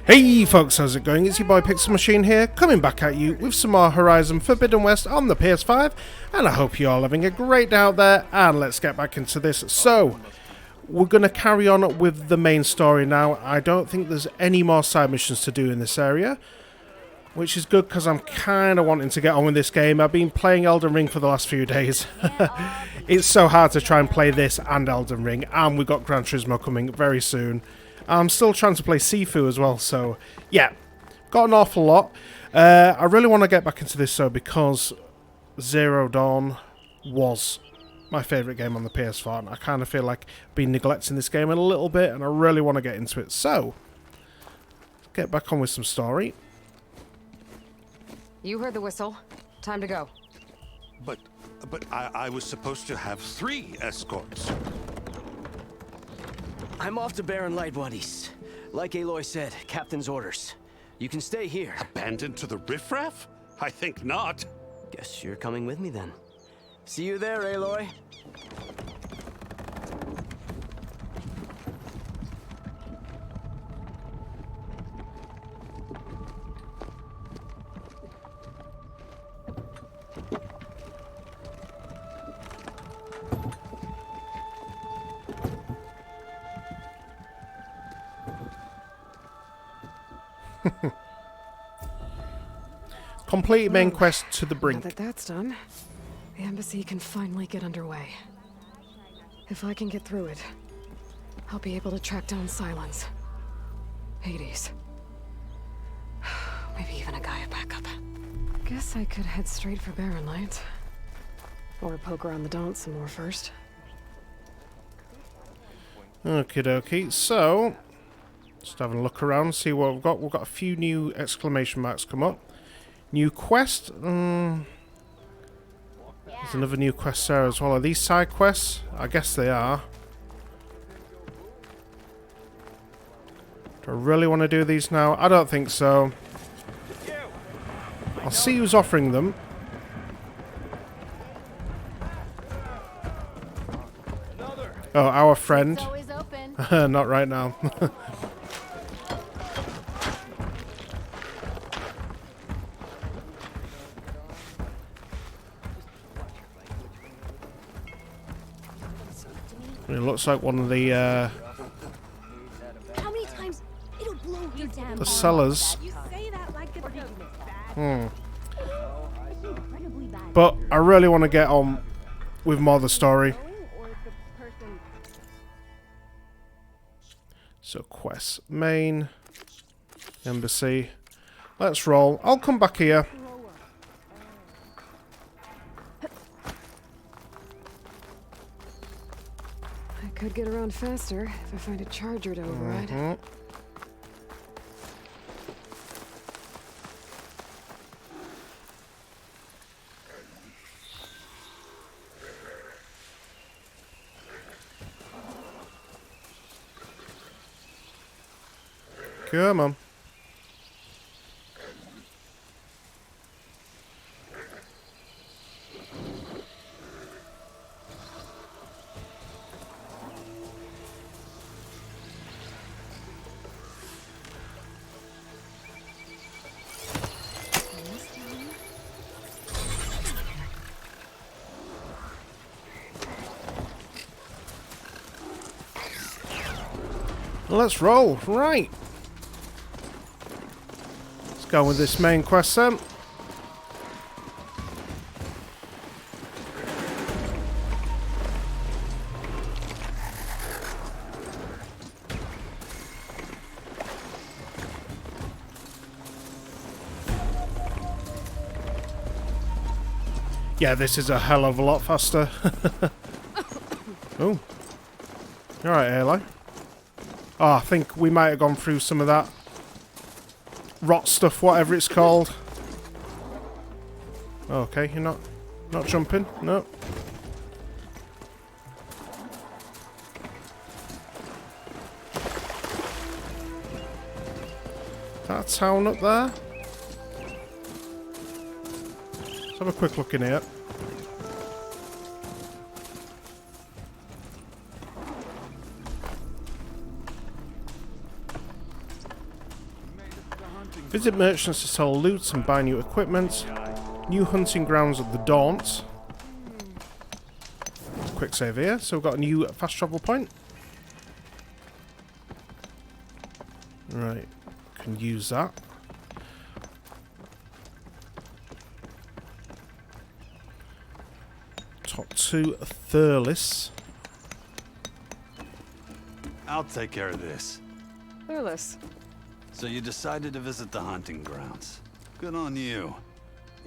Hey folks, how's it going? It's your boy Pixel Machine here, coming back at you with some more Horizon Forbidden West on the PS5, and I hope you're all having a great day out there, and let's get back into this. So, we're going to carry on with the main story now. I don't think there's any more side missions to do in this area, which is good because I'm kind of wanting to get on with this game. I've been playing Elden Ring for the last few days. It's so hard to try and play this and Elden Ring, and we've got Gran Turismo coming very soon. I'm still trying to play Sifu as well, so yeah, got an awful lot. I really want to get back into this though, because Zero Dawn was my favourite game on the PS4, and I kind of feel like I've been neglecting this game a little bit, and I really want to get into it. So, let's get back on with some story. You heard the whistle. Time to go. But I was supposed to have 3 escorts. I'm off to Baron Lightwood East. Like Aloy said, Captain's orders. You can stay here. Abandoned to the riffraff? I think not. Guess you're coming with me then. See you there, Aloy. Complete main quest to the brink. Now that that's done, the embassy can finally get underway. If I can get through it, I'll be able to track down Silence, Hades, maybe even a Gaia backup. Guess I could head straight for Baron Light, or poke around the Daunt some more first. Okie dokie, so just having a look around, see what we've got. We've got a few new exclamation marks come up. New quest. There's another new quest there as well. Are these side quests? I guess they are. Do I really want to do these now? I don't think so. I'll see who's offering them. Oh, our friend. Not right now. It looks like one of the sellers. But I really want to get on with more of the story. So quests, main, embassy. Let's roll. I'll come back here. Could get around faster if I find a charger to override. Come on. Let's roll. Right. Let's go with this main quest then. Yeah, this is a hell of a lot faster. Oh. Alright, Aloy. Oh, I think we might have gone through some of that rot stuff, whatever it's called. Okay, you're not jumping? No. That town up there? Let's have a quick look in here. Visit merchants to sell loot and buy new equipment. New hunting grounds at the Daunt. Quick save here. So we've got a new fast travel point. Right. Can use that. Talk to Thurlis. I'll take care of this. Fearless. So you decided to visit the hunting grounds. Good on you.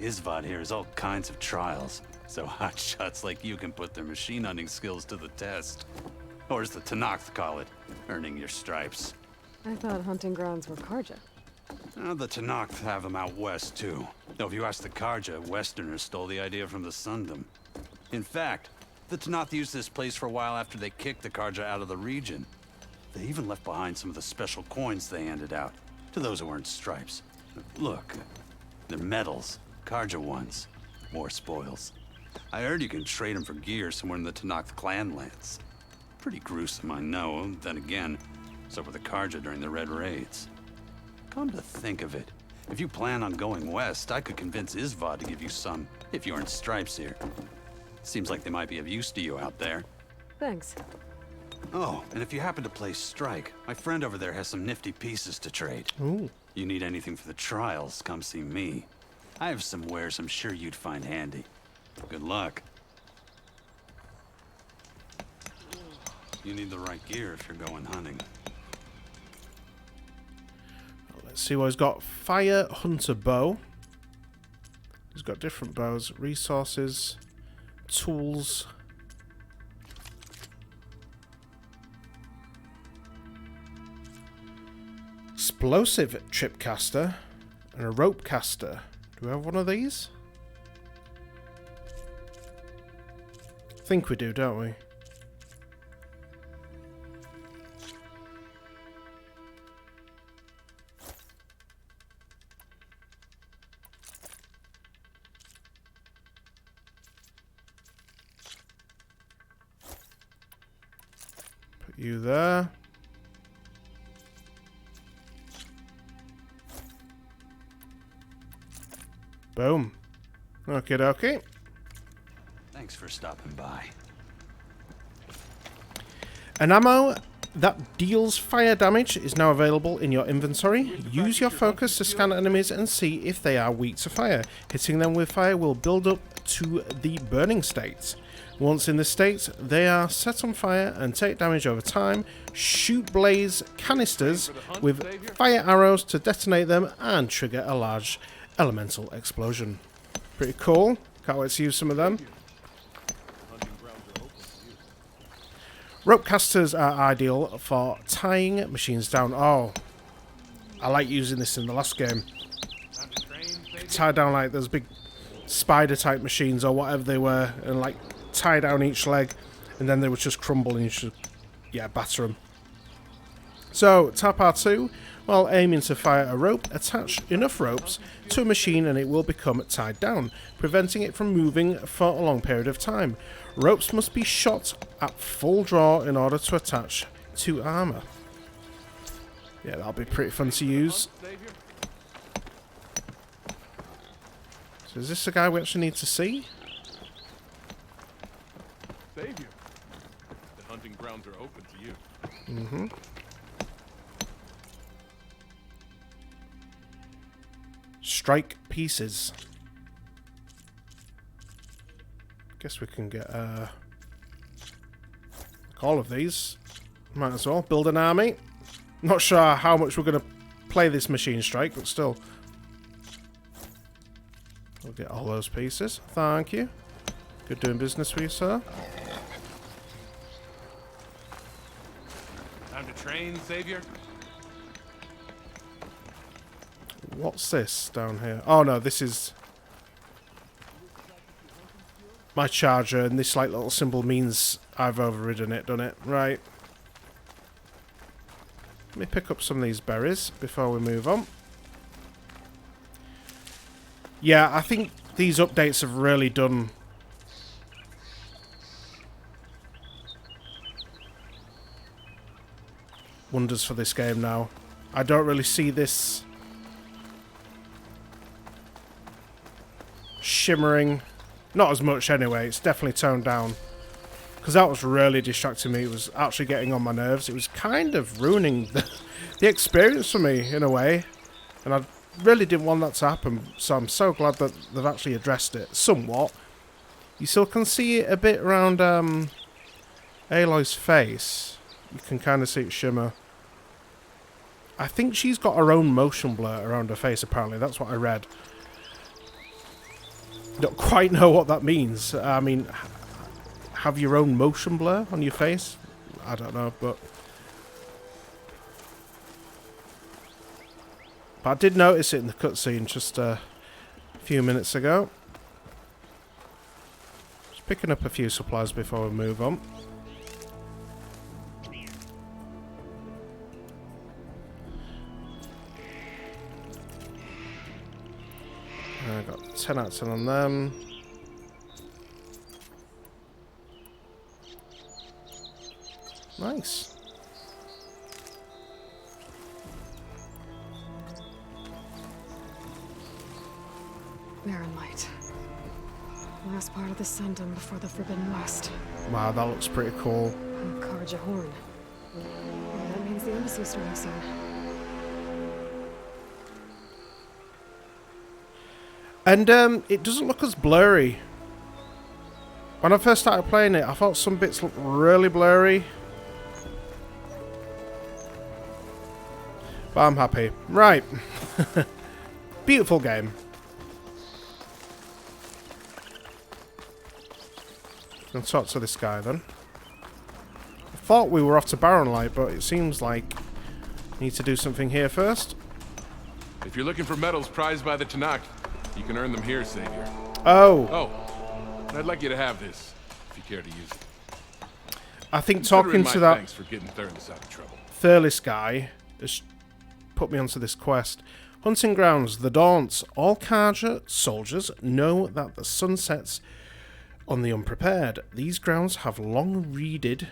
Isvad here has all kinds of trials, so hotshots like you can put their machine hunting skills to the test. Or as the Tenakth call it, earning your stripes. I thought hunting grounds were Karja. The Tenakth have them out west, too. Though if you ask the Karja, Westerners stole the idea from the Sundom. In fact, the Tenakth used this place for a while after they kicked the Karja out of the region. They even left behind some of the special coins they handed out to those who earned stripes. Look, they're medals, Karja ones. More spoils. I heard you can trade them for gear somewhere in the Tenakth clan lands. Pretty gruesome, I know. Then again, so were the Karja during the Red Raids. Come to think of it, if you plan on going west, I could convince Isvad to give you some, if you earn stripes here. Seems like they might be of use to you out there. Thanks. Oh, and if you happen to play Strike, my friend over there has some nifty pieces to trade. Ooh. You need anything for the trials, come see me. I have some wares I'm sure you'd find handy. Good luck. You need the right gear if you're going hunting. Let's see what he's got. Fire Hunter Bow. He's got different bows. Resources. Tools. Explosive trip caster. And a rope caster. Do we have one of these? I think we do, don't we? Put you there. Boom. Okay, dokie. Thanks for stopping by. An ammo that deals fire damage is now available in your inventory. Use your focus to scan enemies and see if they are weak to fire. Hitting them with fire will build up to the burning state. Once in this state, they are set on fire and take damage over time. Shoot blaze canisters with fire arrows to detonate them and trigger a large elemental explosion. Pretty cool. Can't wait to use some of them. Rope casters are ideal for tying machines down. Oh, I like using this in the last game. Tie down like those big spider type machines or whatever they were, and like tie down each leg, and then they would just crumble and you should, yeah, batter them. So, tap R2, while aiming to fire a rope, attach enough ropes to a machine and it will become tied down, preventing it from moving for a long period of time. Ropes must be shot at full draw in order to attach to armor. Yeah, that'll be pretty fun to use. So is this the guy we actually need to see? Savior. The hunting grounds are open to you. Mm-hmm. Strike pieces. Guess we can get like all of these. Might as well build an army. Not sure how much we're going to play this machine strike, but still. We'll get all those pieces. Thank you. Good doing business with you, sir. Time to train, Savior. What's this down here? Oh no, this is my charger, and this like little symbol means I've overridden it, done it? Right. Let me pick up some of these berries before we move on. Yeah, I think these updates have really done wonders for this game now. I don't really see this shimmering. Not as much anyway, it's definitely toned down. Because that was really distracting me. It was actually getting on my nerves. It was kind of ruining the experience for me, in a way. And I really didn't want that to happen. So I'm so glad that they've actually addressed it somewhat. You still can see it a bit around Aloy's face. You can kind of see it shimmer. I think she's got her own motion blur around her face, apparently. That's what I read. Don't quite know what that means. I mean, have your own motion blur on your face? I don't know, but I did notice it in the cutscene just a few minutes ago. Just picking up a few supplies before we move on. I got 10 out of 10 on them. Nice. Barren light. Last part of the Sundom before the Forbidden West. Wow, that looks pretty cool. And Karja Horn. Well, that means the embassy's starting soon. And it doesn't look as blurry. When I first started playing it, I thought some bits looked really blurry. But I'm happy. Right. Beautiful game. I'll talk to this guy then. I thought we were off to Barren Light, but it seems like we need to do something here first. If you're looking for medals prized by the Tanakh, you can earn them here, Savior. Oh. Oh, and I'd like you to have this, if you care to use it. I think Consider talking it my to that thanks for getting Thurles out of trouble. Thurles guy has put me onto this quest. Hunting grounds, the Daunts. All Karja soldiers know that the sun sets on the unprepared. These grounds have long readied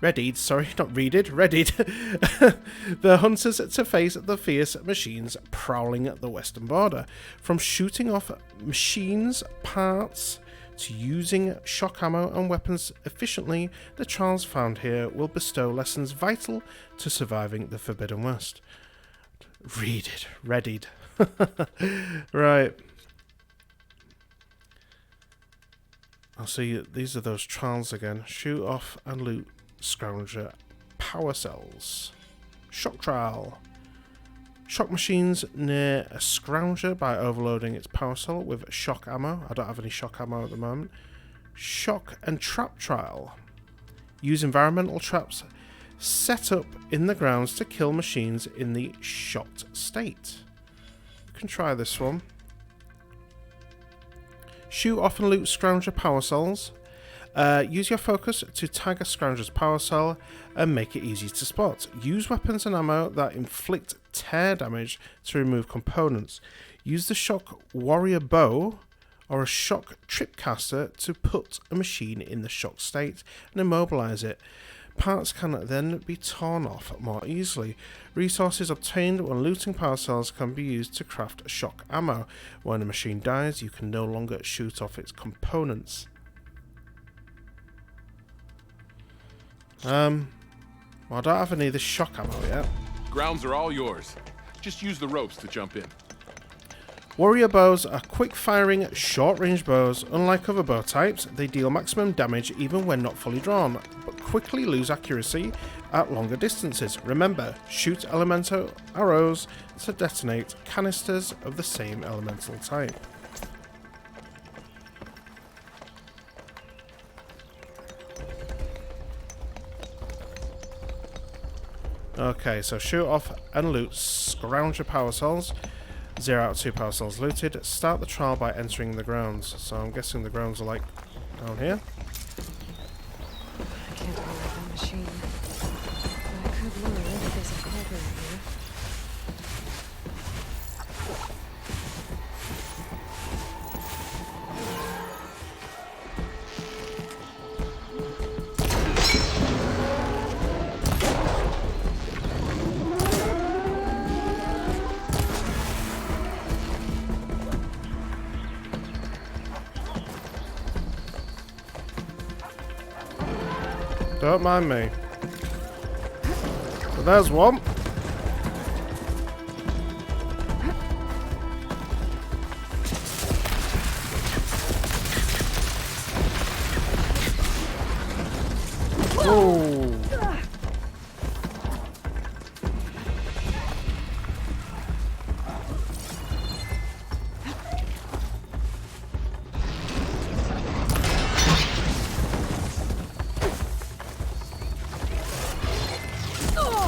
the hunters to face the fierce machines prowling at the western border. From shooting off machines parts to using shock ammo and weapons efficiently, the trials found here will bestow lessons vital to surviving the Forbidden West. Readied. Right. I'll see, these are those trials again. Shoot off and loot Scrounger power cells. Shock trial. Shock machines near a Scrounger by overloading its power cell with shock ammo. I don't have any shock ammo at the moment. Shock and trap trial. Use environmental traps set up in the grounds to kill machines in the shocked state. We can try this one. Shoot off and loot Scrounger power cells. Use your focus to tag a Scrounger's power cell and make it easy to spot. Use weapons and ammo that inflict tear damage to remove components. Use the shock warrior bow or a shock tripcaster to put a machine in the shock state and immobilize it. Parts can then be torn off more easily. Resources obtained when looting power cells can be used to craft shock ammo. When a machine dies, you can no longer shoot off its components. Well, I don't have any of this shock ammo yet. Grounds are all yours. Just use the ropes to jump in. Warrior bows are quick-firing, short-range bows. Unlike other bow types, they deal maximum damage even when not fully drawn, but quickly lose accuracy at longer distances. Remember, shoot elemental arrows to detonate canisters of the same elemental type. Okay, so shoot off and loot Scrounger power cells. 0 out of 2 power cells looted. Start the trial by entering the grounds. So I'm guessing the grounds are like down here. I can't operate that machine. But I could learn if there's a culprit here. Don't mind me. But there's one. Oh.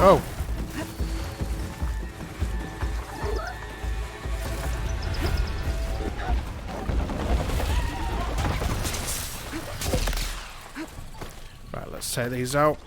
Oh. Right, let's take these out.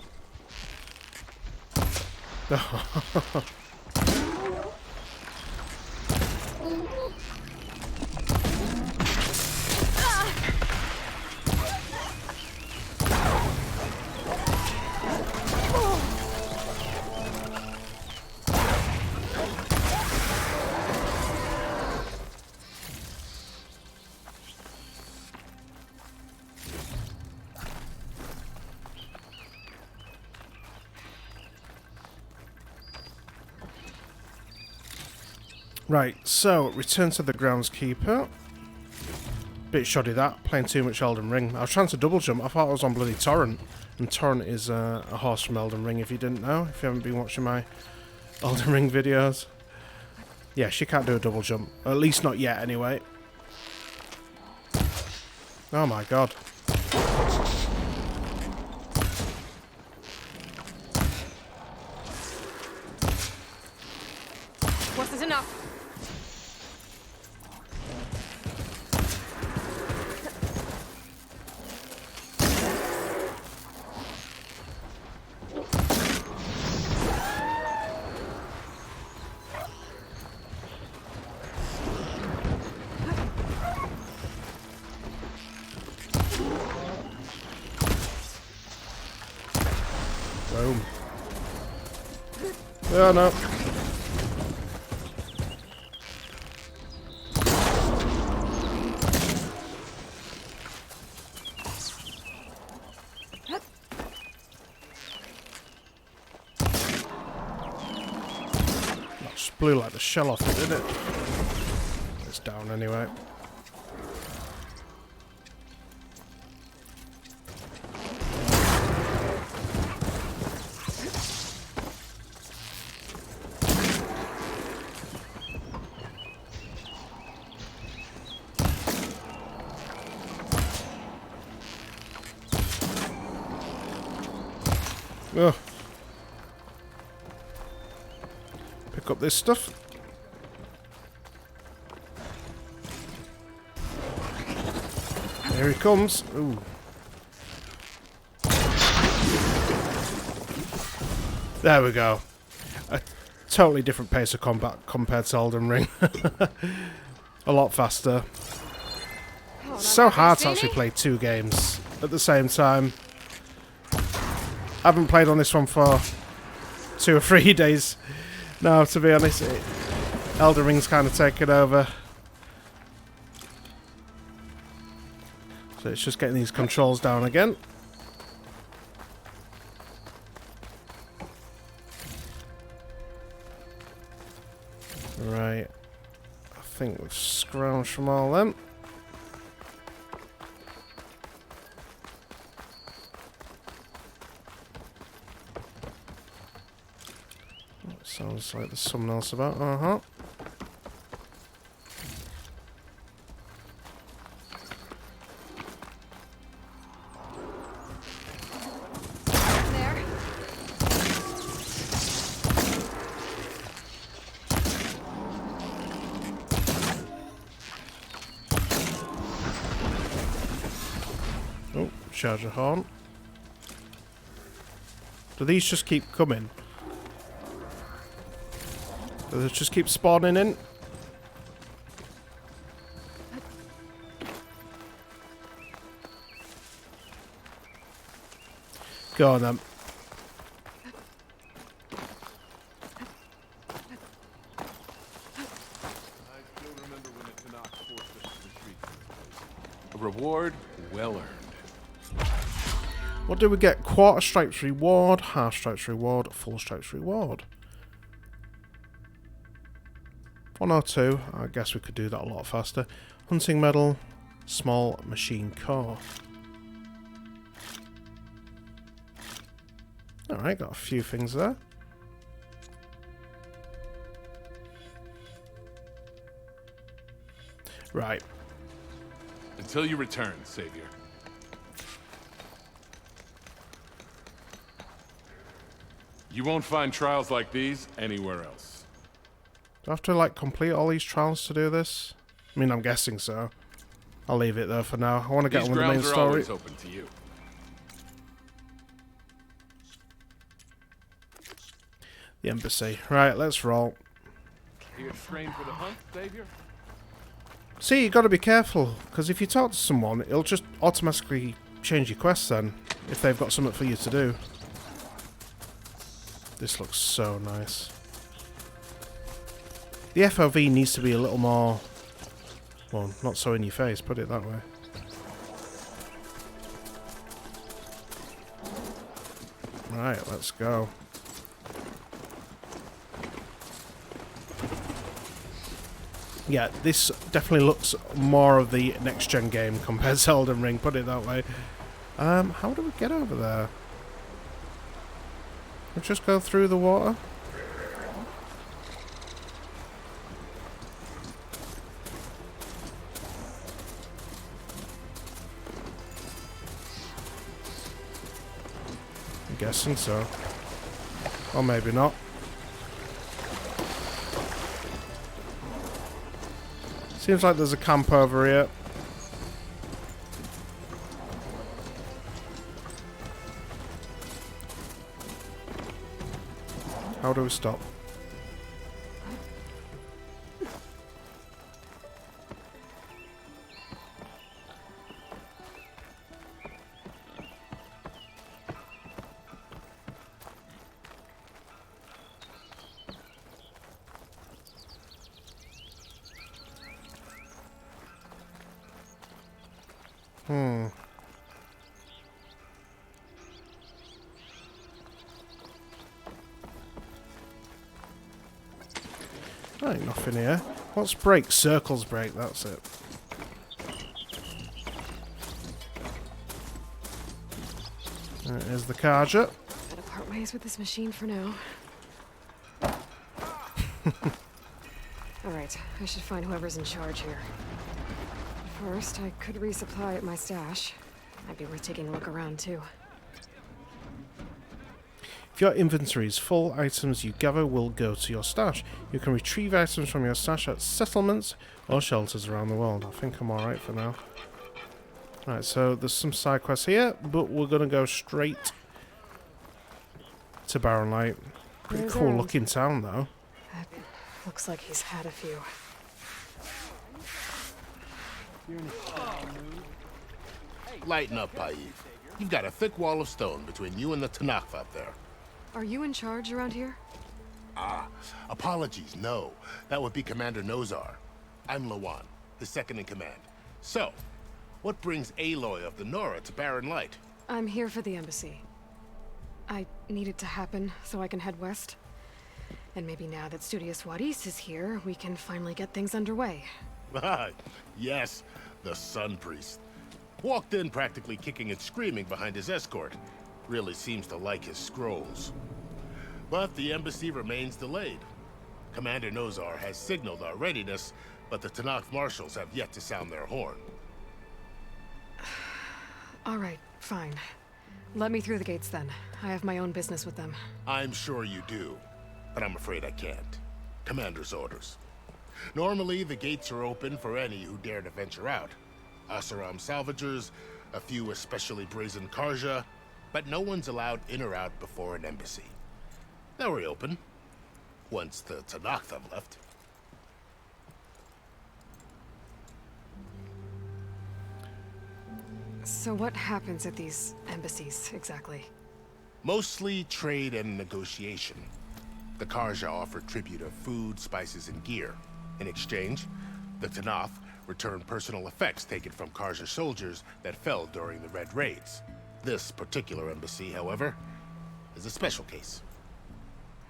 Right, so return to the groundskeeper. Bit shoddy that, playing too much Elden Ring. I was trying to double jump, I thought I was on bloody Torrent. And Torrent is a horse from Elden Ring, if you didn't know, if you haven't been watching my Elden Ring videos. Yeah, she can't do a double jump. At least not yet, anyway. Oh my god. Wasn't enough. Boom. Oh no. That just blew like the shell off it, didn't it? It's down anyway. Ugh. Pick up this stuff. Here he comes. Ooh. There we go. A totally different pace of combat compared to Elden Ring. A lot faster. Oh, So hard to actually play two games at the same time. I haven't played on this one for 2 or 3 days now, to be honest. Elden Ring's kind of taken over. So it's just getting these controls down again. Right. I think we've scrounged from all them. Sounds like there's something else about. Uh-huh. There. Oh, charger horn. Do these just keep coming? Do they just keep spawning in? Go on then. I still remember when the Tanakh forced us to retreat. A reward well earned. What do we get? Quarter stripes reward, half stripes reward, full stripes reward. 102. I guess we could do that a lot faster. Hunting medal, small machine car. Alright, got a few things there. Right. Until you return, Savior. You won't find trials like these anywhere else. Do I have to, like, complete all these trials to do this? I mean, I'm guessing so. I'll leave it there for now. I want to get on with the main These grounds are story. always open to you. The embassy. Right, let's roll. Here to train for the hunt, Savior? See, you got to be careful, because if you talk to someone, it'll just automatically change your quest then, if they've got something for you to do. This looks so nice. The FOV needs to be a little more, well, not so in your face, put it that way. Right, let's go. Yeah, this definitely looks more of the next-gen game compared to Elden Ring, put it that way. How do we get over there? We just go through the water? I'm guessing so. Or maybe not. Seems like there's a camp over here. How do we stop? Ain't nothing here. What's break? Circles break, that's it. There's the Karja. Gotta part ways with this machine for now. Alright, I should find whoever's in charge here. First, I could resupply at my stash. Might be worth taking a look around too. If your inventory is full, items you gather will go to your stash. You can retrieve items from your stash at settlements or shelters around the world. I think I'm alright for now. Right, so there's some side quests here, but we're going to go straight to Barren Light. Pretty There's cool Aaron. looking town though. That looks like he's had a few. Lighten up, Paif. You've got a thick wall of stone between you and the Tanakh up there. Are you in charge around here? Apologies, no. That would be Commander Nozar. I'm Lawan, his second in command. So, what brings Aloy of the Nora to Barren Light? I'm here for the embassy. I need it to happen so I can head west. And maybe now that Studious Wadis is here, we can finally get things underway. Yes, the Sun Priest. Walked in practically kicking and screaming behind his escort. Really seems to like his scrolls. But the embassy remains delayed. Commander Nozar has signaled our readiness, but the Tanakh marshals have yet to sound their horn. Alright, fine. Let me through the gates then. I have my own business with them. I'm sure you do, but I'm afraid I can't. Commander's orders. Normally, the gates are open for any who dare to venture out. Asaram salvagers, a few especially brazen Karja, but no one's allowed in or out before an embassy. They'll reopen, once the Tanakh have left. So what happens at these embassies, exactly? Mostly trade and negotiation. The Karja offer tribute of food, spices, and gear. In exchange, the Tanakh return personal effects taken from Karja soldiers that fell during the Red Raids. This particular embassy, however, is a special case.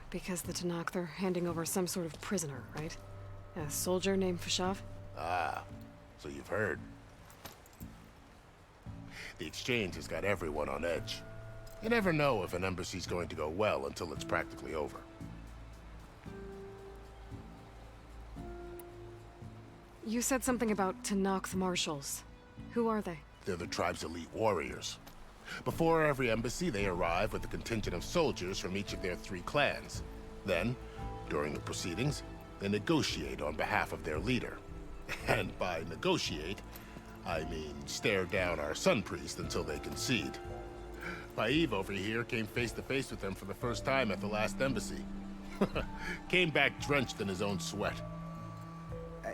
Because the Tanakh, they're handing over some sort of prisoner, right? A soldier named Fashav? Ah, so you've heard. The exchange has got everyone on edge. You never know if an embassy's going to go well until it's practically over. You said something about Tanakh's marshals. Who are they? They're the tribe's elite warriors. Before every embassy, they arrive with a contingent of soldiers from each of their 3 clans. Then, during the proceedings, they negotiate on behalf of their leader. And by negotiate, I mean stare down our sun priest until they concede. Paiv over here came face to face with them for the first time at the last embassy. Came back drenched in his own sweat.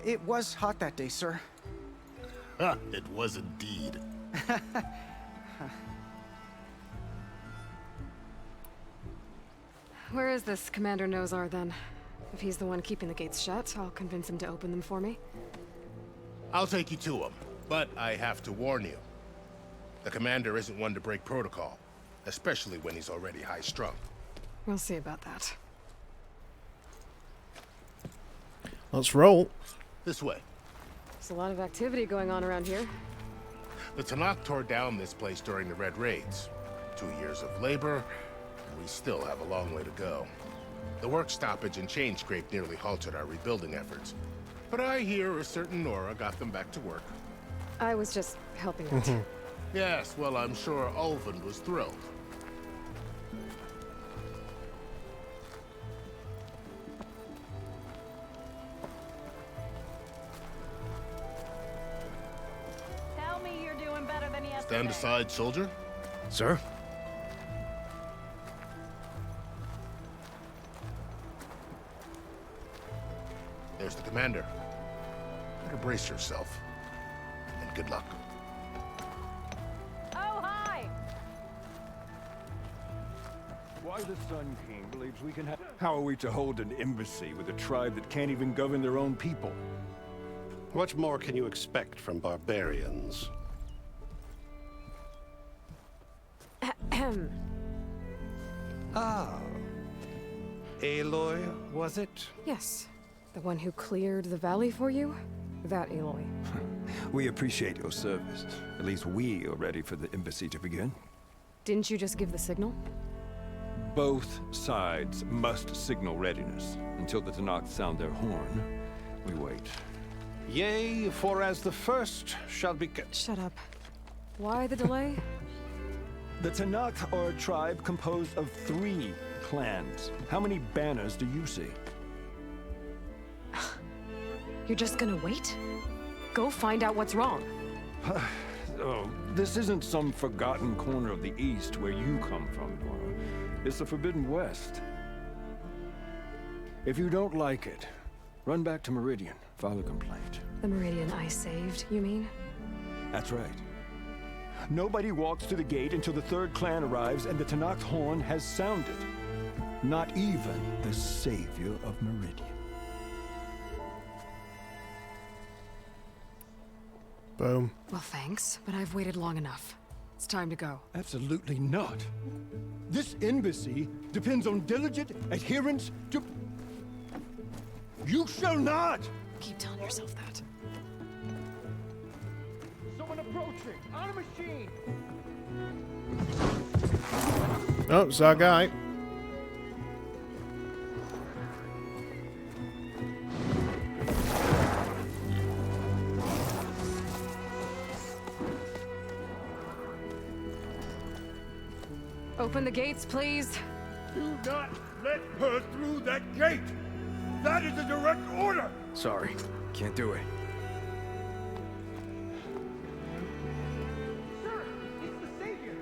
It was hot that day, sir. It was indeed. Where is this Commander Nozar, then? If he's the one keeping the gates shut, I'll convince him to open them for me. I'll take you to him, but I have to warn you. The commander isn't one to break protocol, especially when he's already high-strung. We'll see about that. Let's roll. This way. There's a lot of activity going on around here. The Tanakh tore down this place during the Red Raids. 2 years of labor, and we still have a long way to go. The work stoppage and chain scrape nearly halted our rebuilding efforts. But I hear a certain Nora got them back to work. I was just helping out. Yes, well, I'm sure Ulvund was thrilled. Tell me you're doing better than yesterday. Stand aside, soldier. Sir? There's the commander. Better brace yourself. And good luck. Oh, hi! Why the Sun King believes we can have... How are we to hold an embassy with a tribe that can't even govern their own people? What more can you expect from barbarians? Ah. Aloy, was it? Yes. The one who cleared the valley for you? That Aloy. We appreciate your service. At least we are ready for the embassy to begin. Didn't you just give the signal? Both sides must signal readiness. Until the Tanakh sound their horn, we wait. Yea, for as the first shall be... Shut up. Why the delay? The Tanakh are a tribe composed of 3 clans. How many banners do you see? You're just gonna wait? Go find out what's wrong. Oh, this isn't some forgotten corner of the East where you come from, Nora. It's the Forbidden West. If you don't like it, run back to Meridian, file a complaint. The Meridian I saved, you mean? That's right. Nobody walks to the gate until the 3rd clan arrives and the Tanakh's horn has sounded. Not even the savior of Meridian. Boom. Well, thanks, but I've waited long enough. It's time to go. Absolutely not. This embassy depends on diligent adherence to... You shall not! Keep telling yourself that. Someone approaching! On a machine! Oh, it's our guy. Open the gates, please. Do not let her through that gate! That is a direct order! Sorry, can't do it. Sir, it's the savior!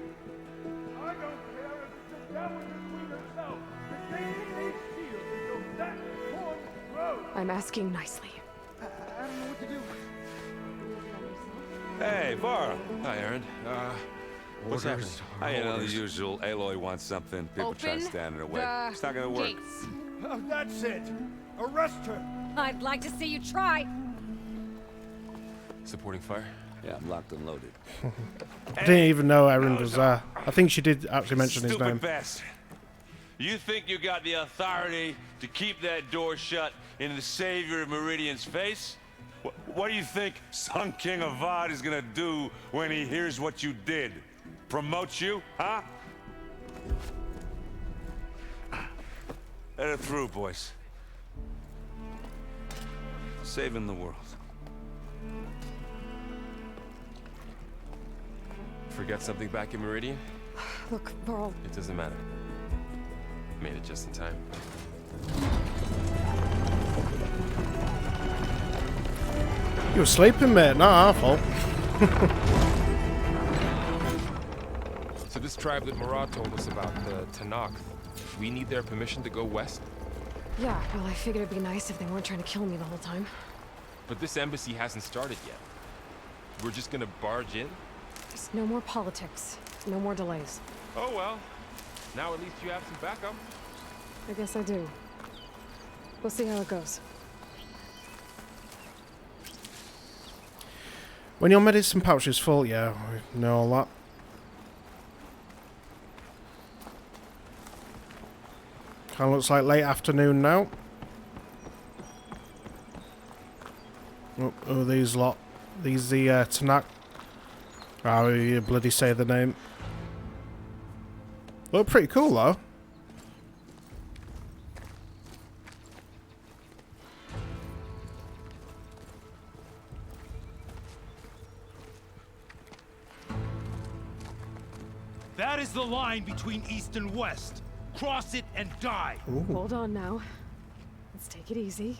I don't care if it's the Dowager Queen herself! The Daily Age shield until that horn grows! I'm asking nicely. I don't know what to do. Hey, Varl. Hi, Aaron. What's happening? I know the usual. Aloy wants something. People try to stand in her way. It's not gonna work. Oh, that's it! Arrest her! I'd like to see you try. Supporting fire? Yeah, I'm locked and loaded. I didn't even know Erin was there. I think she did actually mention his name. Bastard. You think you got the authority to keep that door shut in the savior of Meridian's face? What do you think Sun King Avad is gonna do when he hears what you did? Promote you, huh? Let it through, boys. Saving the world. Forget something back in Meridian? Look, Pearl. It doesn't matter. Made it just in time. You were sleeping, mate. Not our fault. So this tribe that Murad told us about, the Tanakh, we need their permission to go west? Yeah, well, I figured it'd be nice if they weren't trying to kill me the whole time. But this embassy hasn't started yet. We're just gonna barge in? There's no more politics. No more delays. Oh well. Now at least you have some backup. I guess I do. We'll see how it goes. When your medicine pouch is full, yeah, we know all that. Kind of looks like late afternoon now. Oh, these lot. These the Tanakh. How you bloody say the name? Look pretty cool though. That is the line between east and west. Cross it and die. Ooh. Hold on now. Let's take it easy.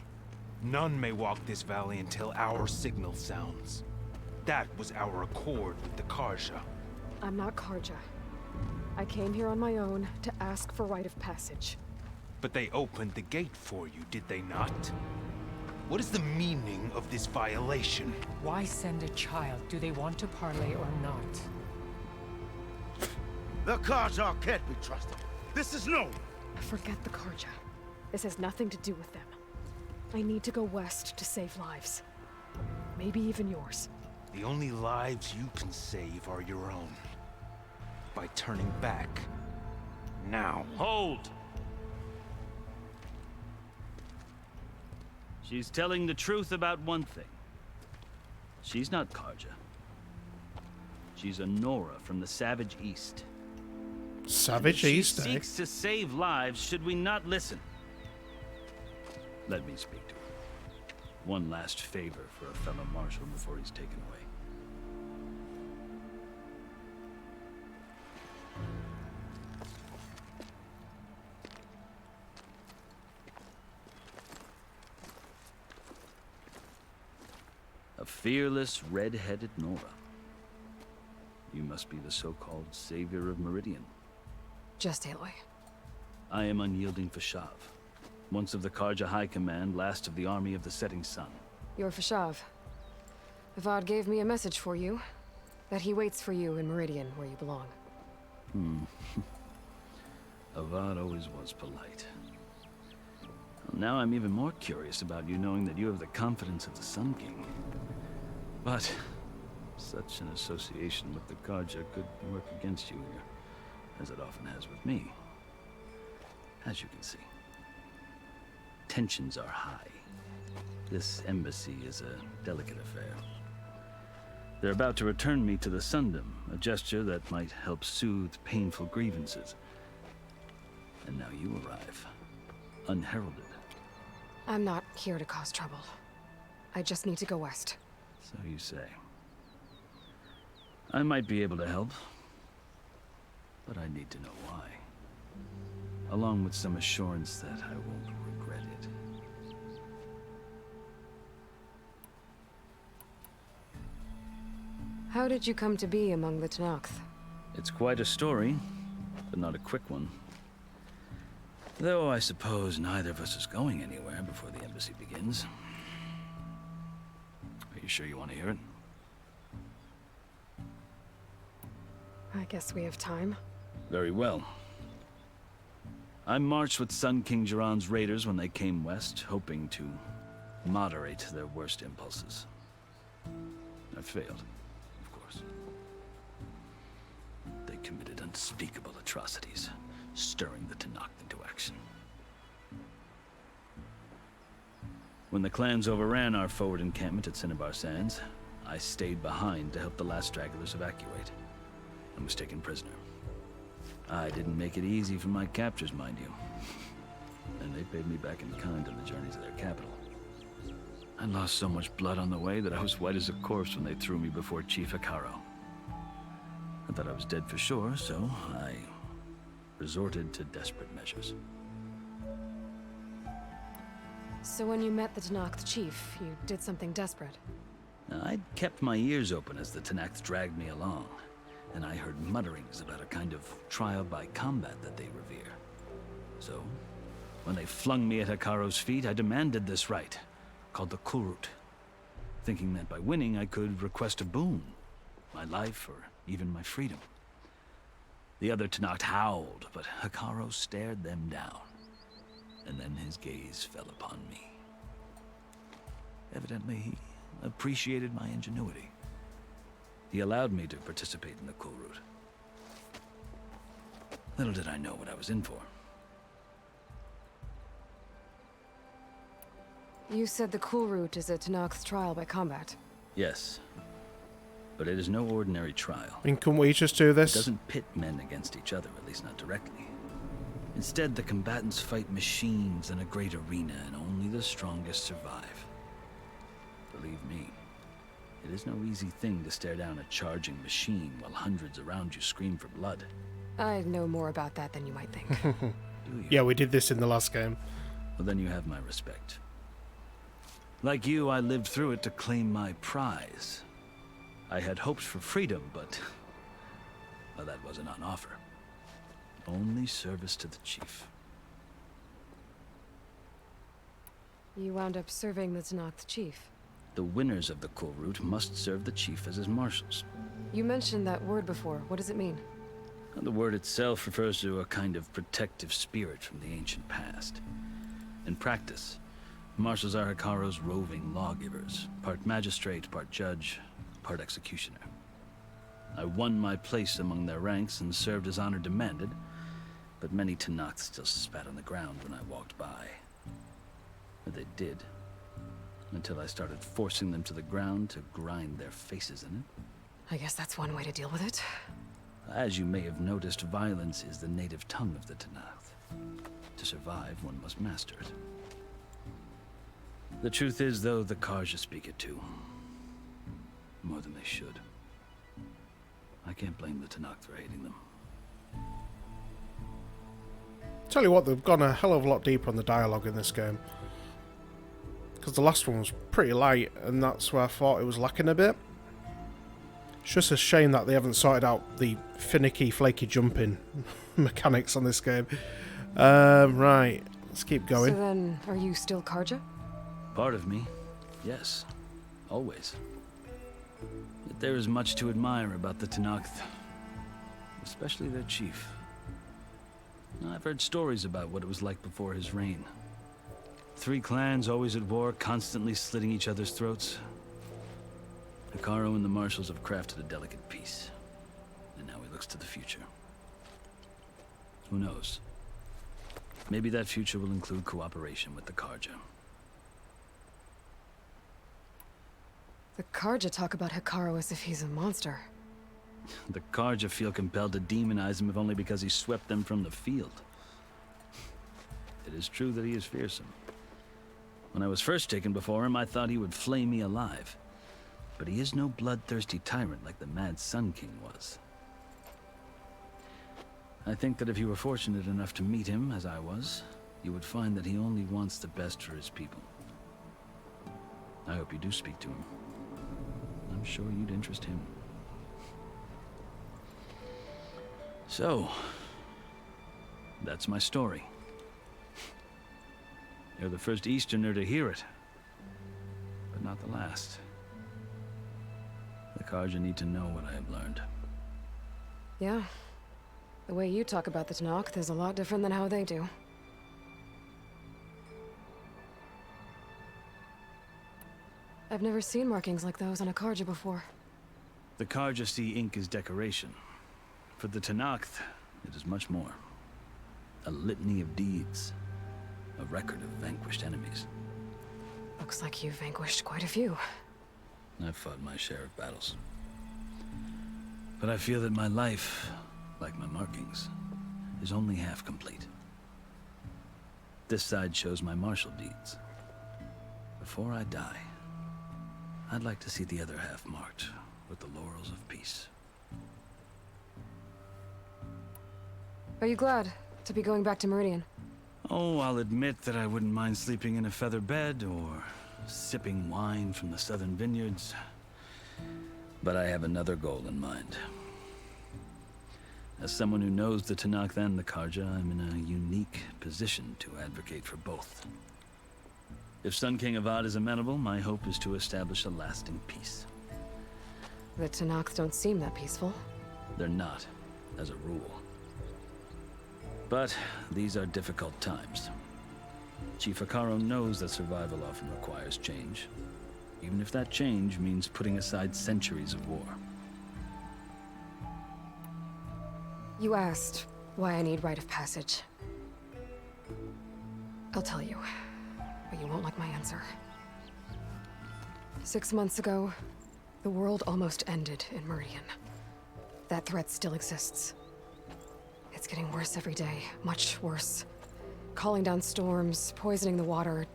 None may walk this valley until our signal sounds. That was our accord with the Karja. I'm not Karja. I came here on my own to ask for rite of passage. But they opened the gate for you, did they not? What is the meaning of this violation? Why send a child? Do they want to parley or not? The Karja can't be trusted. This is known. Forget the Karja. This has nothing to do with them. I need to go west to save lives. Maybe even yours. The only lives you can save are your own. By turning back. Now. Hold! She's telling the truth about one thing. She's not Karja. She's a Nora from the Savage East. Savage East, She seeks to save lives. Should we not listen? Let me speak to her. One last favor for a fellow marshal before he's taken away. A fearless, red-headed Nora. You must be the so-called savior of Meridian. Just Aloy. I am unyielding Fashav. Once of the Karja High Command, last of the army of the setting sun. You're Fashav. Avad gave me a message for you. That he waits for you in Meridian, where you belong. Avad always was polite. Well, now I'm even more curious about you knowing that you have the confidence of the Sun King. But such an association with the Karja could work against you here, as it often has with me. As you can see, tensions are high. This embassy is a delicate affair. They're about to return me to the Sundom, a gesture that might help soothe painful grievances. And now you arrive, unheralded. I'm not here to cause trouble. I just need to go west. So you say. I might be able to help, but I need to know why. Along with some assurance that I won't regret it. How did you come to be among the Tanakh? It's quite a story, but not a quick one. Though I suppose neither of us is going anywhere before the embassy begins. Are you sure you want to hear it? I guess we have time. Very well. I marched with Sun King Jiran's raiders when they came west, hoping to moderate their worst impulses. I failed. committed unspeakable atrocities, stirring the Tenakth into action. When the clans overran our forward encampment at Cinnabar Sands, I stayed behind to help the last stragglers evacuate, and was taken prisoner. I didn't make it easy for my captors, mind you. And they paid me back in kind on the journey to their capital. I lost so much blood on the way that I was white as a corpse when they threw me before Chief Hekarro. I thought I was dead for sure, so I resorted to desperate measures. So when you met the Tenakth chief, you did something desperate? Now, I'd kept my ears open as the Tenakth dragged me along, and I heard mutterings about a kind of trial by combat that they revere. So, when they flung me at Hekarro's feet, I demanded this right, called the Kulrut, thinking that by winning I could request a boon, my life or even my freedom. The other Tenakth howled, but Hekarro stared them down, and then his gaze fell upon me. Evidently, he appreciated my ingenuity. He allowed me to participate in the Kulrut. Little did I know what I was in for. You said the Kulrut is a Tenakth's trial by combat. Yes. But it is no ordinary trial. And can we just do this? It doesn't pit men against each other, at least not directly. Instead, the combatants fight machines in a great arena, and only the strongest survive. Believe me, it is no easy thing to stare down a charging machine while hundreds around you scream for blood. I know more about that than you might think. Do you? Yeah, we did this in the last game. Well, then you have my respect. Like you, I lived through it to claim my prize. I had hoped for freedom, but well, that wasn't on offer. Only service to the chief. You wound up serving the Tenakth chief. The winners of the Kulrut must serve the chief as his marshals. You mentioned that word before. What does it mean? And the word itself refers to a kind of protective spirit from the ancient past. In practice, marshals are Hekarro's roving lawgivers, part magistrate, part judge, part executioner. I won my place among their ranks and served as honor demanded, but many Tenakth still spat on the ground when I walked by. But they did, until I started forcing them to the ground to grind their faces in it. I guess that's one way to deal with it. As you may have noticed, violence is the native tongue of the Tenakth. To survive, one must master it. The truth is, though, the Karja speak it too. More than they should. I can't blame the Tenakth for hating them. Tell you what, they've gone a hell of a lot deeper on the dialogue in this game. Because the last one was pretty light, and that's where I thought it was lacking a bit. It's just a shame that they haven't sorted out the finicky, flaky jumping mechanics on this game. Right, let's keep going. So then, are you still Karja? Part of me, yes. Always. Yet there is much to admire about the Tenakth. Especially their chief. I've heard stories about what it was like before his reign. 3 clans always at war, constantly slitting each other's throats. Hekarro and the marshals have crafted a delicate peace. And now he looks to the future. Who knows? Maybe that future will include cooperation with the Karja. The Karja talk about Hekarro as if he's a monster. The Karja feel compelled to demonize him if only because he swept them from the field. It is true that he is fearsome. When I was first taken before him, I thought he would flay me alive. But he is no bloodthirsty tyrant like the Mad Sun King was. I think that if you were fortunate enough to meet him, as I was, you would find that he only wants the best for his people. I hope you do speak to him. I'm sure you'd interest him. So, that's my story. You're the first Easterner to hear it, but not the last. The Karja need to know what I have learned. Yeah. The way you talk about the Tenakth is a lot different than how they do. I've never seen markings like those on a Karja before. The Karja see ink as decoration. For the Tenakth, it is much more. A litany of deeds. A record of vanquished enemies. Looks like you've vanquished quite a few. I've fought my share of battles. But I feel that my life, like my markings, is only half complete. This side shows my martial deeds. Before I die, I'd like to see the other half marked with the laurels of peace. Are you glad to be going back to Meridian? Oh, I'll admit that I wouldn't mind sleeping in a feather bed or sipping wine from the southern vineyards. But I have another goal in mind. As someone who knows the Tenakth and the Karja, I'm in a unique position to advocate for both. If Sun King Avad is amenable, my hope is to establish a lasting peace. The Tenakth don't seem that peaceful. They're not, as a rule. But these are difficult times. Chief Akaro knows that survival often requires change, even if that change means putting aside centuries of war. You asked why I need rite of passage. I'll tell you, but you won't like my answer. 6 months ago, the world almost ended in Meridian. That threat still exists. It's getting worse every day, much worse. Calling down storms, poisoning the water,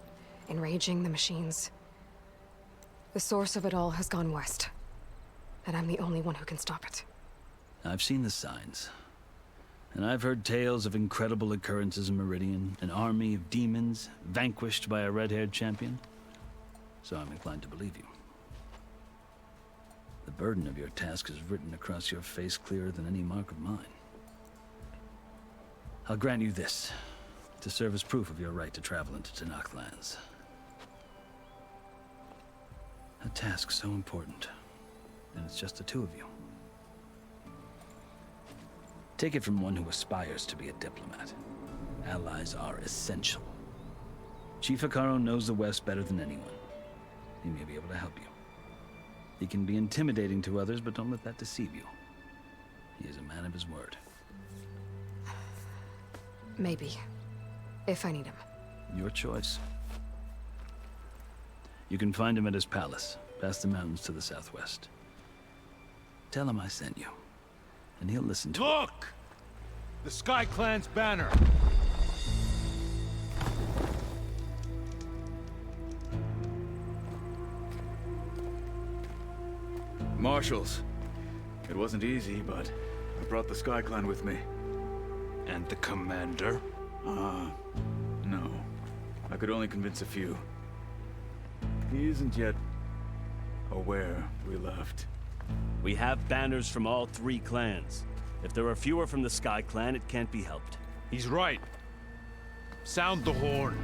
enraging the machines. The source of it all has gone west, and I'm the only one who can stop it. I've seen the signs. And I've heard tales of incredible occurrences in Meridian, an army of demons vanquished by a red-haired champion. So I'm inclined to believe you. The burden of your task is written across your face clearer than any mark of mine. I'll grant you this, to serve as proof of your right to travel into Tenakth lands. A task so important, and it's just the two of you. Take it from one who aspires to be a diplomat. Allies are essential. Chief Akaro knows the West better than anyone. He may be able to help you. He can be intimidating to others, but don't let that deceive you. He is a man of his word. Maybe. If I need him. Your choice. You can find him at his palace, past the mountains to the southwest. Tell him I sent you, and he'll listen to Look! The Sky Clan's banner! Marshals. It wasn't easy, but I brought the Sky Clan with me. And the commander? No. I could only convince a few. He isn't yet aware we left. We have banners from all 3 clans. If there are fewer from the Sky Clan, it can't be helped. He's right. Sound the horn.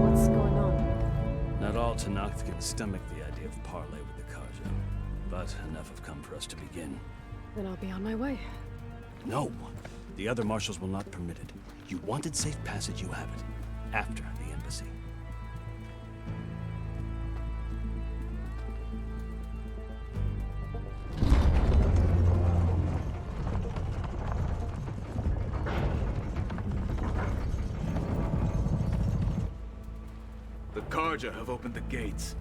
What's going on? Not all Tenakth can stomach the idea of parley with the Karja, but enough have come for us to begin. Then I'll be on my way. No! The other marshals will not permit it. You wanted safe passage, you have it. After the embassy. The Karja have opened the gates.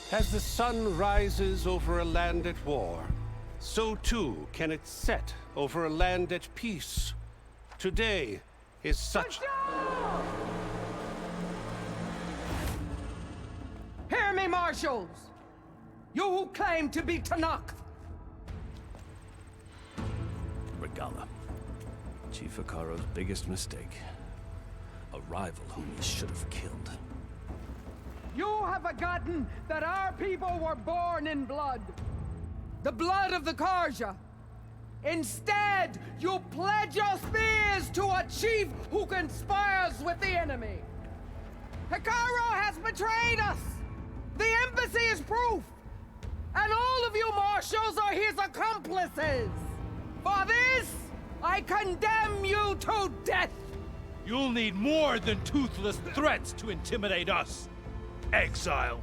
As the sun rises over a land at war, so too can it set over a land at peace. Today is such... Hear me, marshals! You who claim to be Tenakth! Regala. Chief Akaro's biggest mistake. A rival whom he should have killed. You have forgotten that our people were born in blood. The blood of the Karja. Instead, you pledge your spears to a chief who conspires with the enemy. Hikaru has betrayed us! The embassy is proof! And all of you marshals are his accomplices! For this, I condemn you to death! You'll need more than toothless threats to intimidate us, exile.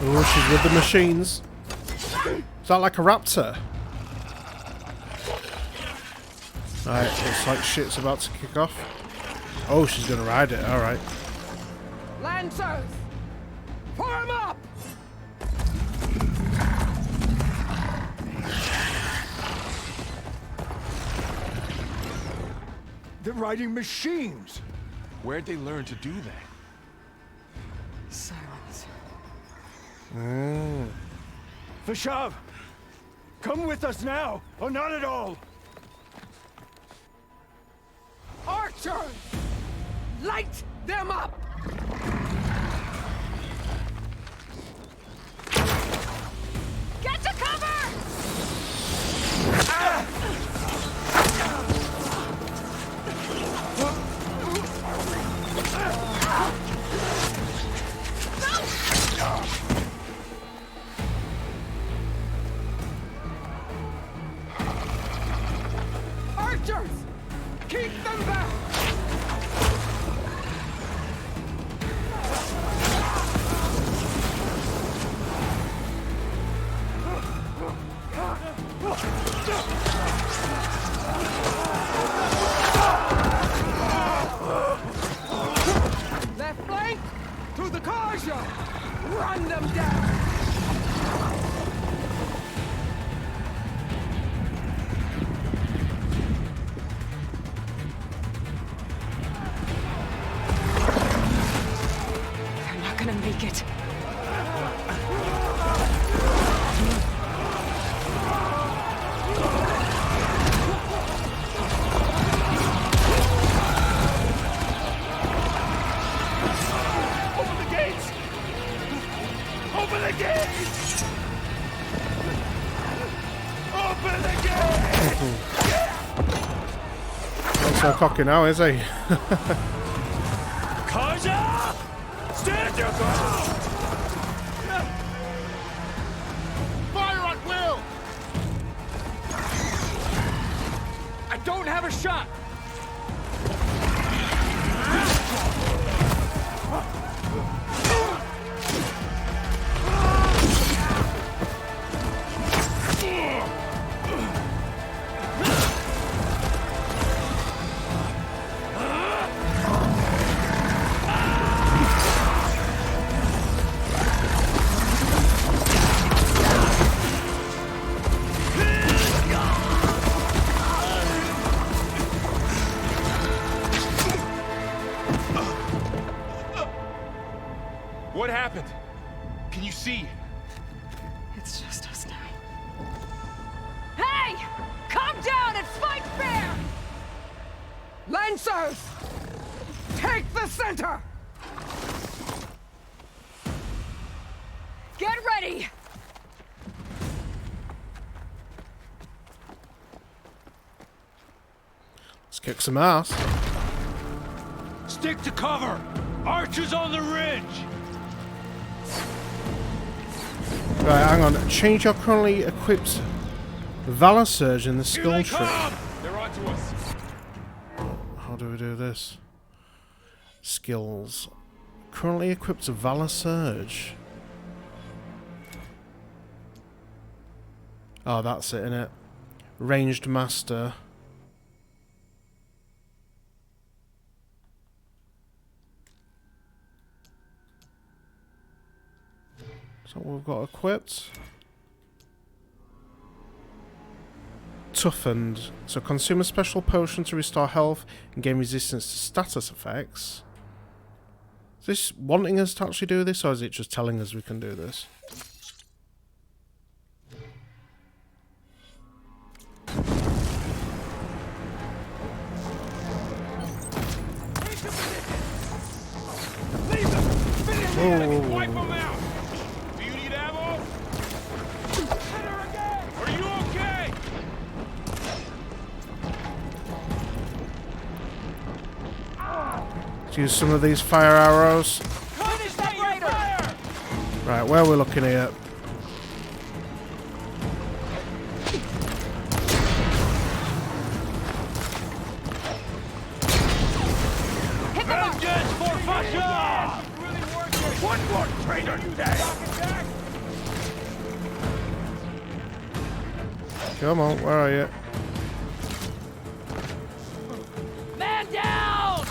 Oh, she's with the machines. Is that like a raptor? Alright, looks like shit's about to kick off. Oh, she's gonna ride it, alright. Lancers! Form up! They're riding machines. Where'd they learn to do that? Silence. Vashav, come with us now, or not at all. Archers! Light them up! Get to cover! Archers! Keep them back! Left flank! To the Karja! Run them down! They're not gonna make it. Open the gates! Open the gates! Open the gates! Not so cocky now, is he? Karja! Stand your ground! Fire at will! I don't have a shot! What happened? Can you see? It's just us now. Hey! Calm down and fight fair! Lancers! Take the center! Get ready! Let's kick some ass. Stick to cover! Archers on the ridge! Right, hang on. Change your currently equipped Valor Surge in the skill tree. They're onto us. How do we do this? Skills. Currently equipped Valor Surge. Oh, that's it, innit? Ranged Master. So we've got equipped. Toughened. So consume a special potion to restore health and gain resistance to status effects. Is this wanting us to actually do this, or is it just telling us we can do this? Leave them! Finish the enemy! Wipe them out! Do you need ammo? use some of these fire arrows. Right, where are we looking here? One more traitor today! Come on, where are you? Man down!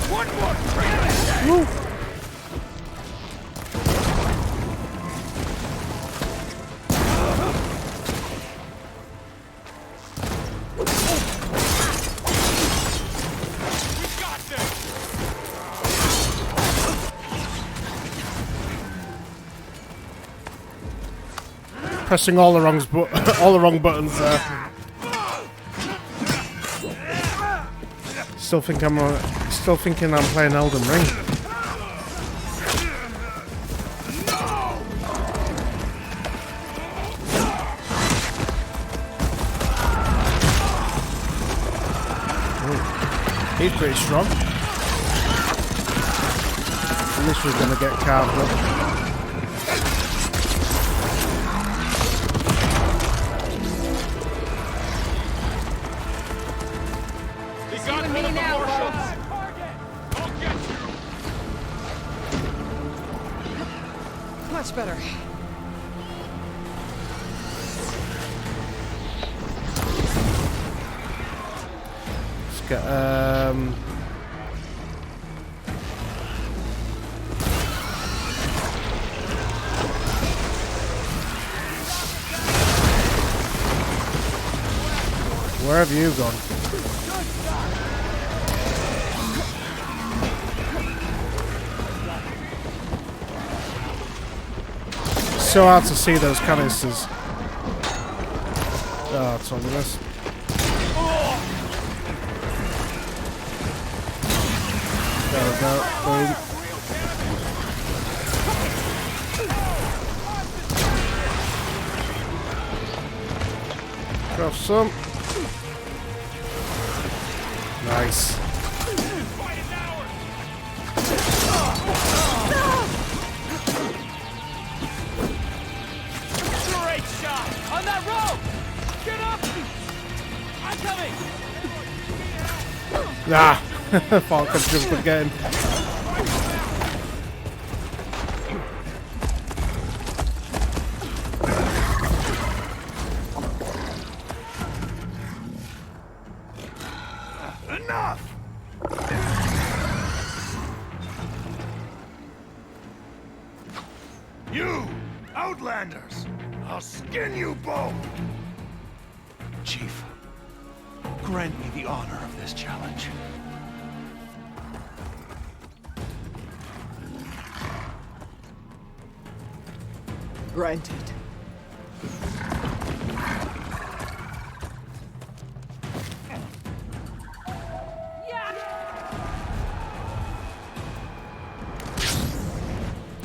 One more traitor today! Woo. Pressing all the wrong buttons there. Still thinking I'm playing Elden Ring. Ooh. He's pretty strong. And this was gonna get carved up. Much better. Let's get where have you gone? So hard to see those canisters. Oh, it's on this. There we go. Boom. Grab some. Nice. On that rope! Get up! I'm coming! Nah, thought I could jump again. Enough! You, Outlanders! I'll skin you both! Chief, grant me the honor of this challenge. Granted.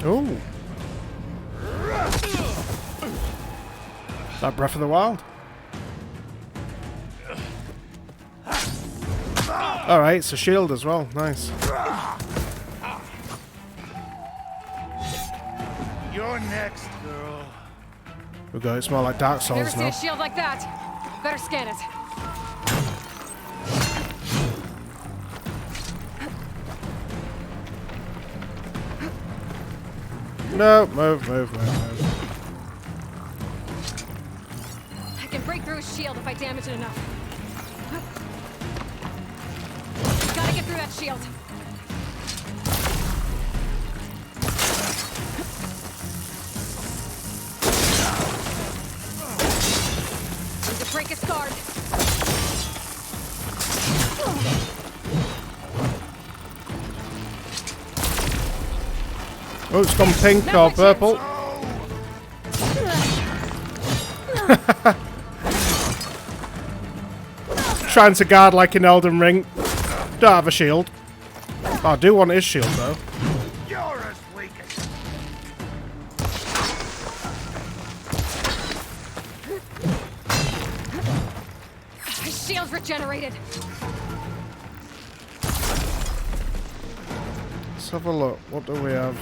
Ooh. That Breath of the Wild. Alright, it's a shield as well. Nice. You're next, girl. We go, it's more like Dark Never Souls seen now. a shield like that. Better scan it. No, move. I can break through his shield if I damage it enough. Gotta get through that shield. Need to break his guard. Oh, it's gone pink or purple. Trying to guard like in Elden Ring. Don't have a shield. Oh, I do want his shield though. shield's regenerated. Let's have a look. What do we have?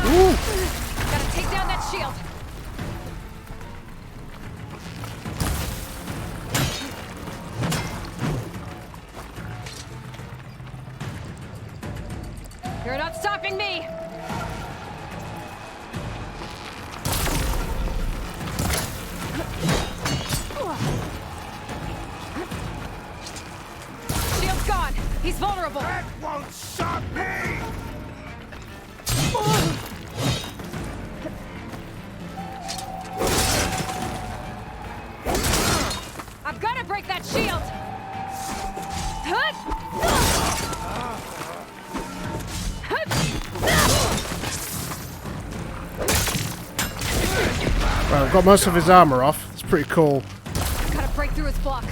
Ooh. Gotta take down that shield. You're not stopping me! Shield's gone! He's vulnerable! That won't stop me! I've got to break that shield! Well, I've got most of his armor off. It's pretty cool. Gotta break through his block.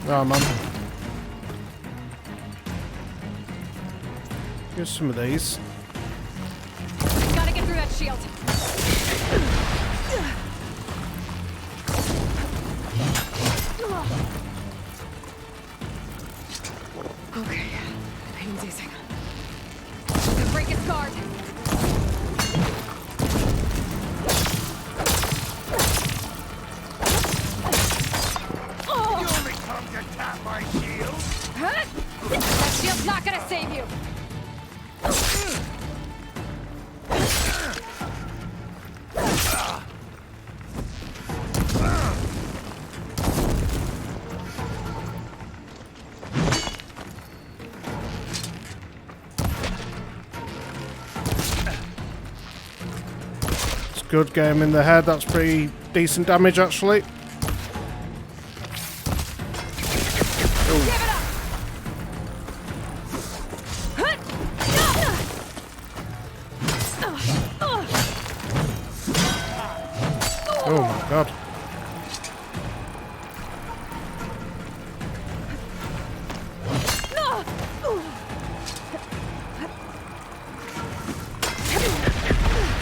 Oh, man. Here's some of these. Gotta get through that shield. Okay, pain's easing. Gonna break its guard. You only come to tap my shield? Huh? That shield's not gonna save you. It's good. Get him in the head. That's pretty decent damage, actually. Oh my god.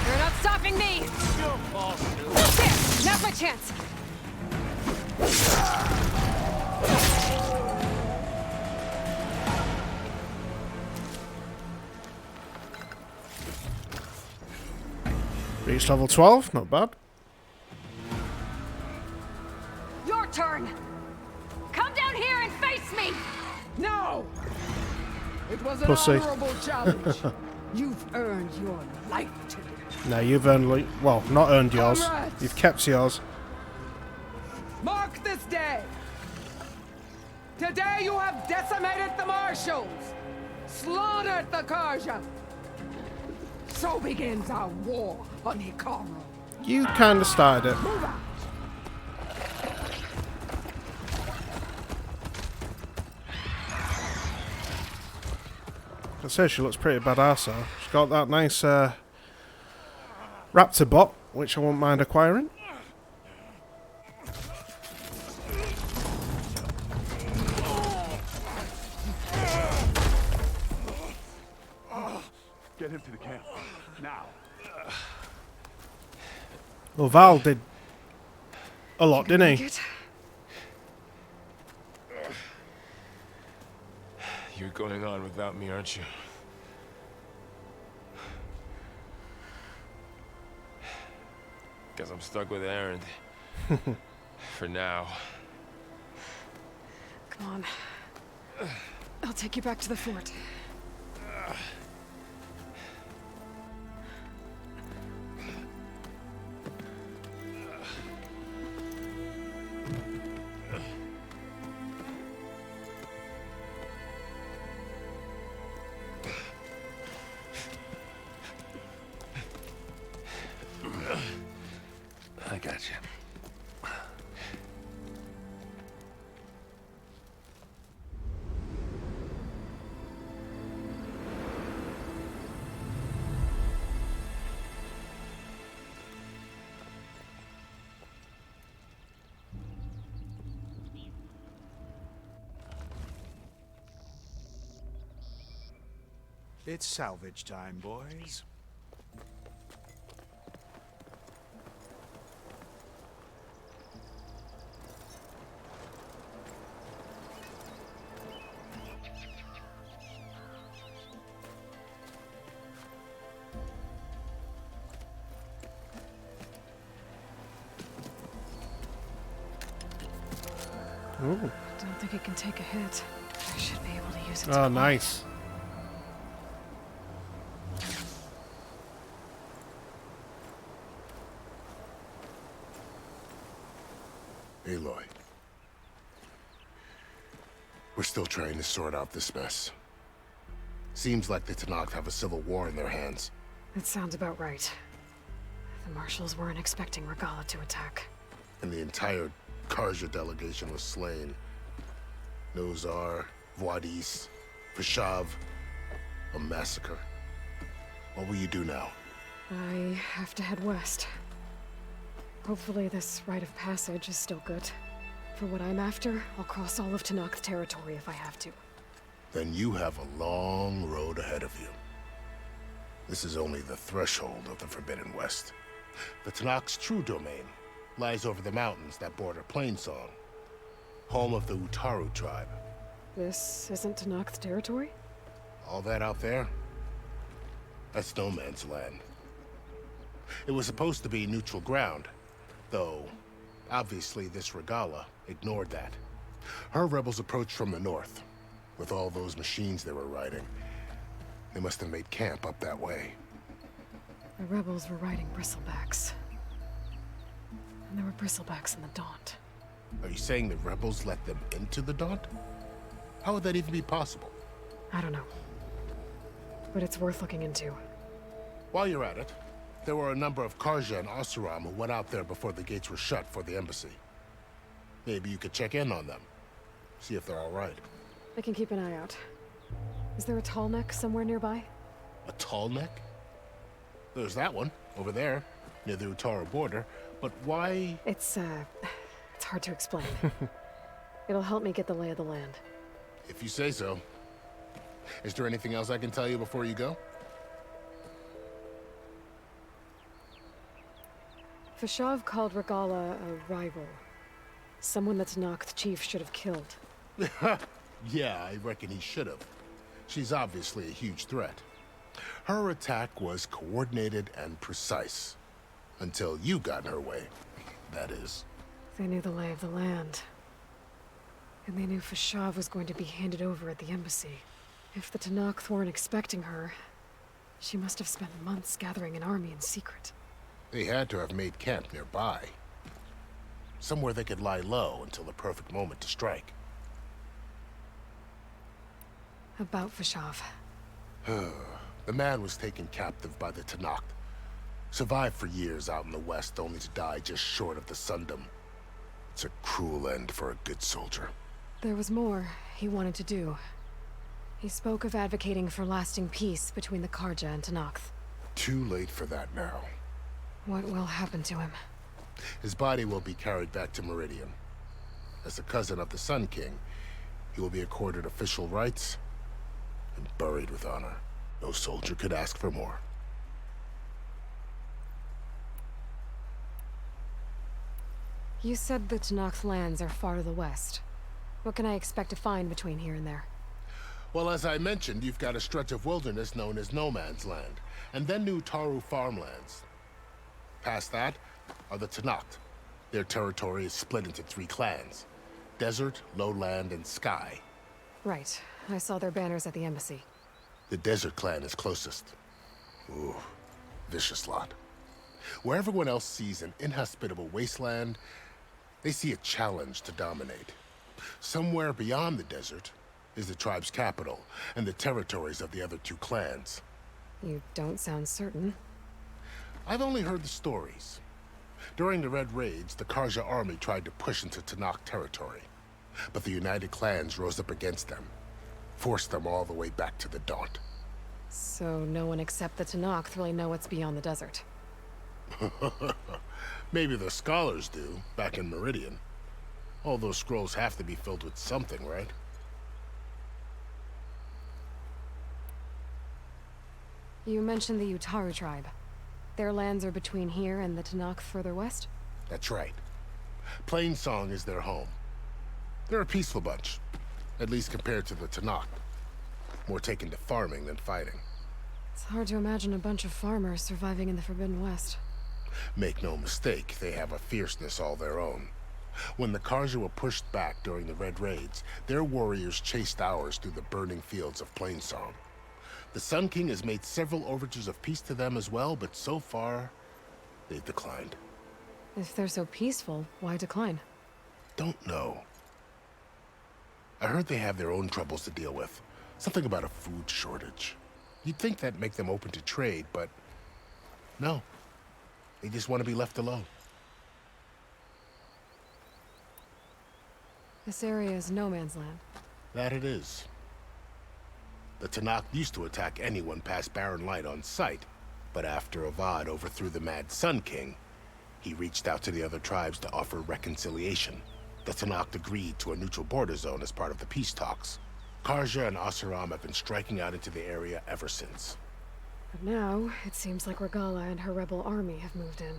You're not stopping me! There! Now's my chance! Reached level 12. Not bad. Your turn! Come down here and face me! No! It was an Pussy. honorable challenge. You've earned your life today. No, you've earned, well, not earned yours. Comrades. You've kept yours. Mark this day. Today you have decimated the marshals, slaughtered the Karja. So begins our war on Hikaru. You kind of started it. Move out. I say she looks pretty badass though. She's got that nice raptor bot, which I won't mind acquiring. Get him to the camp. Now. Well, Val did a lot, didn't he? You're going on without me, aren't you? Guess I'm stuck with Erend. For now. Come on. I'll take you back to the fort. I got you. It's salvage time, boys. Ooh. Don't think it can take a hit. I should be able to use it. Oh, nice. Aloy. We're still trying to sort out this mess. Seems like the Tenakth have a civil war in their hands. That sounds about right. The Marshals weren't expecting Regala to attack. And the entire Karja delegation was slain. Nozar, Voidis, Vishav, a massacre. What will you do now? I have to head west. Hopefully this rite of passage is still good. For what I'm after, I'll cross all of Tenakth territory if I have to. Then you have a long road ahead of you. This is only the threshold of the Forbidden West. The Tenakth's true domain lies over the mountains that border Plainsong, home of the Utaru tribe. This isn't Tenakth territory? All that out there? That's no man's land. It was supposed to be neutral ground, though obviously this Regala ignored that. Her rebels approached from the north, with all those machines they were riding. They must have made camp up that way. The rebels were riding bristlebacks. And there were bristlebacks in the Daunt. Are you saying the rebels let them into the Daunt? How would that even be possible? I don't know. But it's worth looking into. While you're at it, there were a number of Karja and Oseram who went out there before the gates were shut for the embassy. Maybe you could check in on them. See if they're all right. I can keep an eye out. Is there a tall neck somewhere nearby? A tall neck? There's that one, over there, near the Utaru border. But why? It's hard to explain. It'll help me get the lay of the land. If you say so. Is there anything else I can tell you before you go? Vishav called Regala a rival. Someone that Tenakth chief should have killed. Yeah, I reckon he should have. She's obviously a huge threat. Her attack was coordinated and precise. Until you got in her way, that is. They knew the lay of the land. And they knew Vishav was going to be handed over at the embassy. If the Tenakth weren't expecting her, she must have spent months gathering an army in secret. They had to have made camp nearby. Somewhere they could lie low until the perfect moment to strike. About Vishav. The man was taken captive by the Tenakth. Survived for years out in the west, only to die just short of the Sundom. It's a cruel end for a good soldier. There was more he wanted to do. He spoke of advocating for lasting peace between the Karja and Tenakth. Too late for that now. What will happen to him? His body will be carried back to Meridian. As a cousin of the Sun King, he will be accorded official rights and buried with honor. No soldier could ask for more. You said the Tenakth lands are far to the west. What can I expect to find between here and there? Well, as I mentioned, you've got a stretch of wilderness known as No Man's Land, and then New Taru farmlands. Past that are the Tenakth. Their territory is split into 3 clans: Desert, Lowland, and Sky. Right. I saw their banners at the embassy. The Desert clan is closest. Ooh, vicious lot. Where everyone else sees an inhospitable wasteland, they see a challenge to dominate. Somewhere beyond the desert is the tribe's capital and the territories of the other 2 clans. You don't sound certain. I've only heard the stories. During the Red Raids, the Karja army tried to push into Tenakth territory, but the United Clans rose up against them, forced them all the way back to the Daunt. So no one except the Tenakth really know what's beyond the desert. Maybe the scholars do, back in Meridian. All those scrolls have to be filled with something, right? You mentioned the Utaru tribe. Their lands are between here and the Tanakh further west? That's right. Plainsong is their home. They're a peaceful bunch, at least compared to the Tanakh. More taken to farming than fighting. It's hard to imagine a bunch of farmers surviving in the Forbidden West. Make no mistake, they have a fierceness all their own. When the Karja were pushed back during the Red Raids, their warriors chased ours through the burning fields of Plainsong. The Sun King has made several overtures of peace to them as well, but so far, they've declined. If they're so peaceful, why decline? Don't know. I heard they have their own troubles to deal with. Something about a food shortage. You'd think that'd make them open to trade, but no. They just want to be left alone. This area is no man's land. That it is. The Tanakh used to attack anyone past Barren Light on sight, but after Avad overthrew the Mad Sun King, he reached out to the other tribes to offer reconciliation. The Tanakh agreed to a neutral border zone as part of the peace talks. Karja and Asuram have been striking out into the area ever since. But now, it seems like Regala and her rebel army have moved in.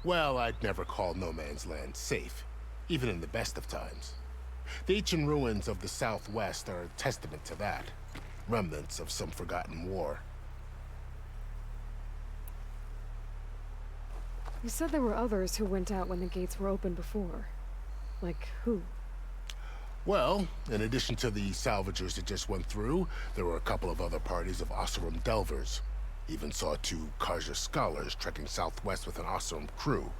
Well, I'd never call no man's land safe, even in the best of times. The ancient ruins of the Southwest are a testament to that. Remnants of some forgotten war. You said there were others who went out when the gates were open before. Like who? Well, in addition to the salvagers that just went through, there were a couple of other parties of Oseram delvers. Even saw 2 Karja scholars trekking southwest with an Oseram crew.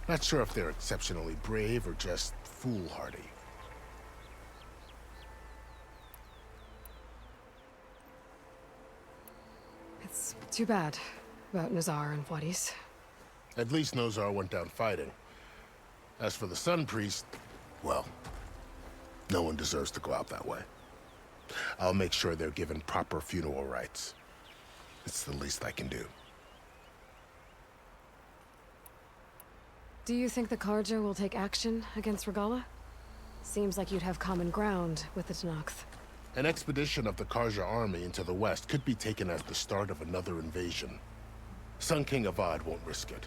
Not sure if they're exceptionally brave or just foolhardy. It's too bad about Nazar and Wadis. At least Nozar went down fighting. As for the Sun Priest, well, no one deserves to go out that way. I'll make sure they're given proper funeral rites. It's the least I can do. Do you think the Karja will take action against Regala? Seems like you'd have common ground with the Tanakh. An expedition of the Karja army into the west could be taken as the start of another invasion. Sun King Avad won't risk it.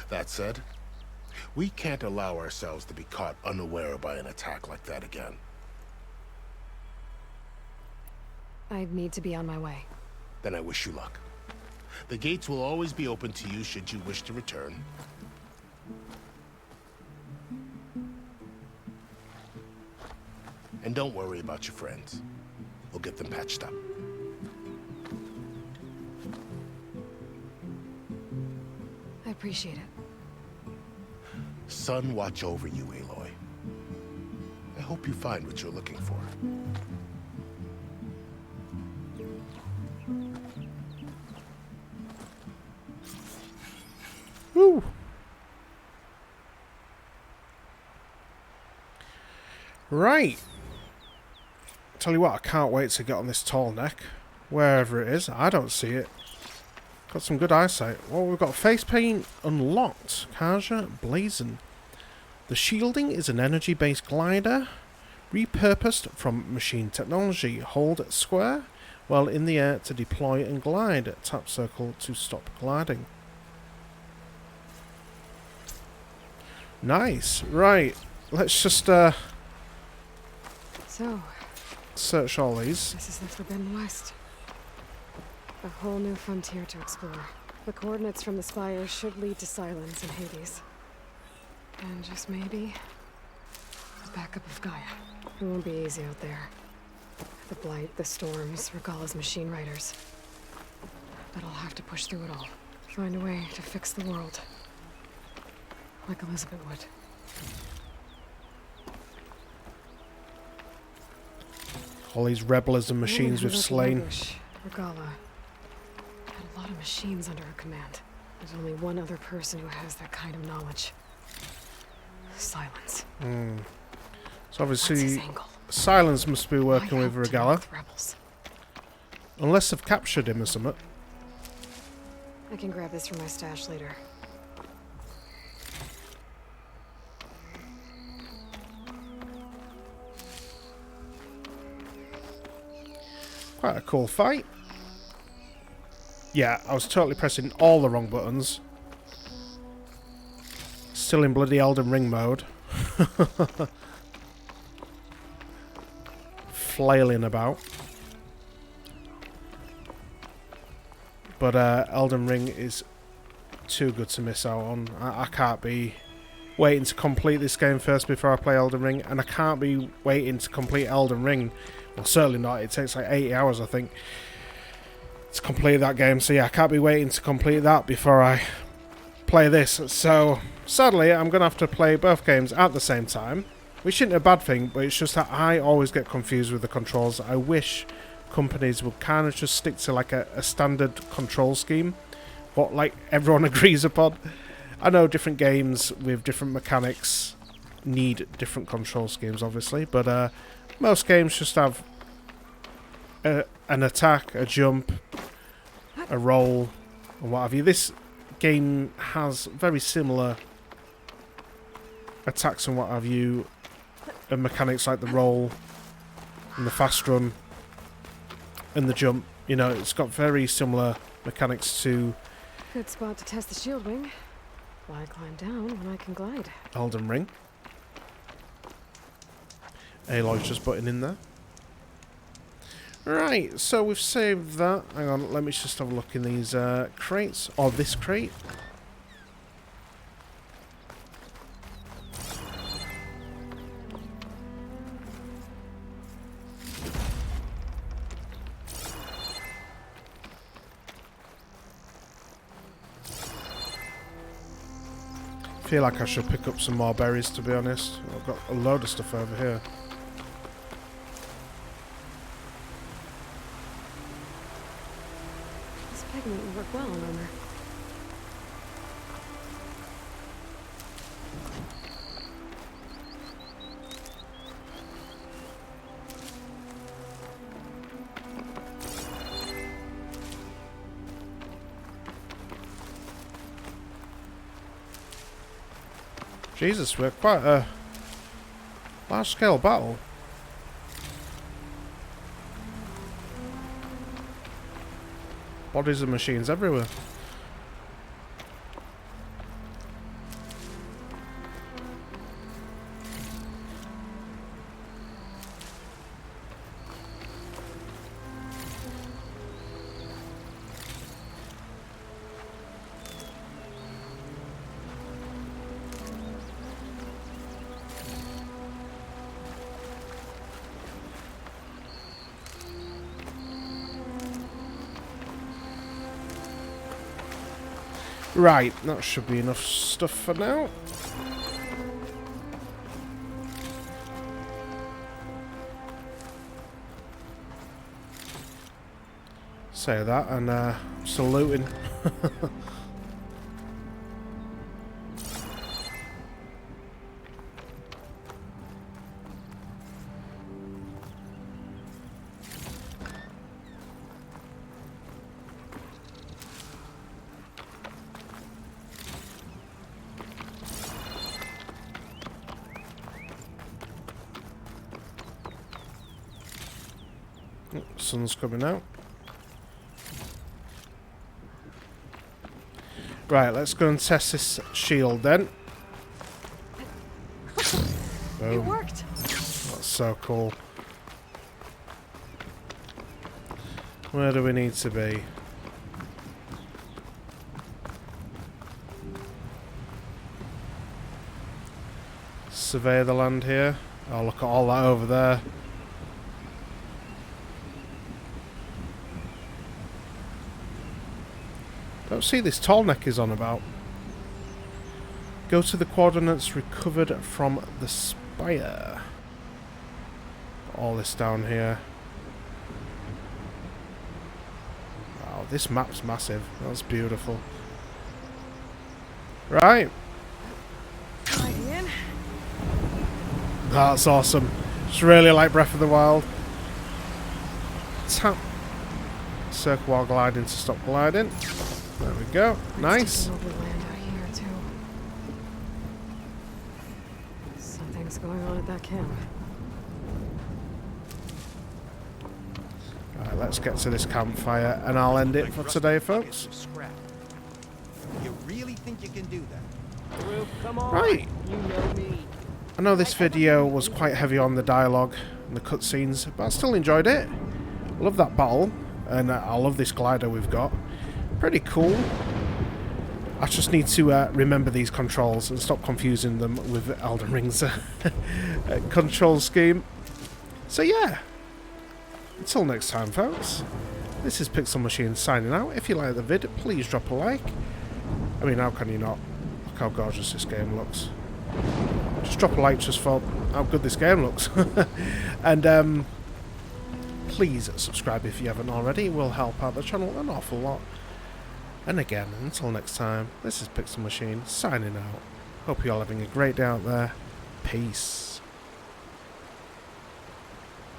That said, we can't allow ourselves to be caught unaware by an attack like that again. I need to be on my way. Then I wish you luck. The gates will always be open to you should you wish to return. And don't worry about your friends. We'll get them patched up. I appreciate it. Sun watch over you, Aloy. I hope you find what you're looking for. Woo! Right. Tell you what, I can't wait to get on this tall neck. Wherever it is, I don't see it. Got some good eyesight. Well, we've got face paint unlocked. Karja blazing. The shielding is an energy-based glider, repurposed from machine technology. Hold square while in the air to deploy and glide. Tap circle to stop gliding. Nice. Right. Let's just So, search all these. this is the Forbidden West. A whole new frontier to explore. The coordinates from the spire should lead to Silence and Hades. And just maybe, a backup of Gaia. It won't be easy out there. The blight, the storms, Regala's machine riders. But I'll have to push through it all. Find a way to fix the world. Like Elizabeth would. All these rebellism machines we've slain. Regala had a lot of machines under her command. There's only one other person who has that kind of knowledge. Silence. So obviously, Silence must be working with Regala. Unless they've captured him or something. I can grab this from my stash later. Quite a cool fight. Yeah, I was totally pressing all the wrong buttons. Still in bloody Elden Ring mode. Flailing about. But Elden Ring is too good to miss out on. I can't be waiting to complete this game first before I play Elden Ring, and I can't be waiting to complete Elden Ring. Well, certainly not. It takes like 80 hours, I think, to complete that game. So yeah, I can't be waiting to complete that before I play this. So sadly, I'm going to have to play both games at the same time, which isn't a bad thing, but it's just that I always get confused with the controls. I wish companies would kind of just stick to like a standard control scheme, what like everyone agrees upon. I know different games with different mechanics need different control schemes, obviously, but most games just have an attack, a jump, a roll, and what have you. This game has very similar attacks and what have you, and mechanics like the roll and the fast run and the jump. You know, it's got very similar mechanics to Good spot to test the shield wing. Why climb down when I can glide? Elden Ring. Aloy's just butting in there. Right, so we've saved that. Hang on, let me just have a look in these crates. Or this crate. I feel like I should pick up some more berries, to be honest. I've got a load of stuff over here. This pigment will work well on armor. Jesus, we're quite a large-scale battle. Bodies and machines everywhere. Right, that should be enough stuff for now. Say that and still looting. Sun's coming out. Right, let's go and test this shield then. Boom. It worked. That's so cool. Where do we need to be? Survey the land here. Oh, look at all that over there. Don't see this tall neck is on about. Go to the coordinates recovered from the spire. All this down here. Wow, this map's massive. That's beautiful. Right. That's awesome. It's really like Breath of the Wild. Tap. Circle while gliding to stop gliding. There we go. Nice. Something's going on at that camp. Right, let's get to this campfire and I'll end it for today, folks. You really think you can do that? Come on. Right. You know me. I know this video was quite heavy on the dialogue and the cutscenes, but I still enjoyed it. I love that battle, and I love this glider we've got. Pretty cool. I just need to remember these controls and stop confusing them with Elden Ring's control scheme. So yeah, until next time, folks, this is Pixel Machine signing out. If you like the vid, please drop a like. I mean, how can you not? Look how gorgeous this game looks. Just drop a like just for how good this game looks. And please subscribe if you haven't already. It will help out the channel an awful lot. And again, until next time, this is Pixel Machine signing out. Hope you're all having a great day out there. Peace.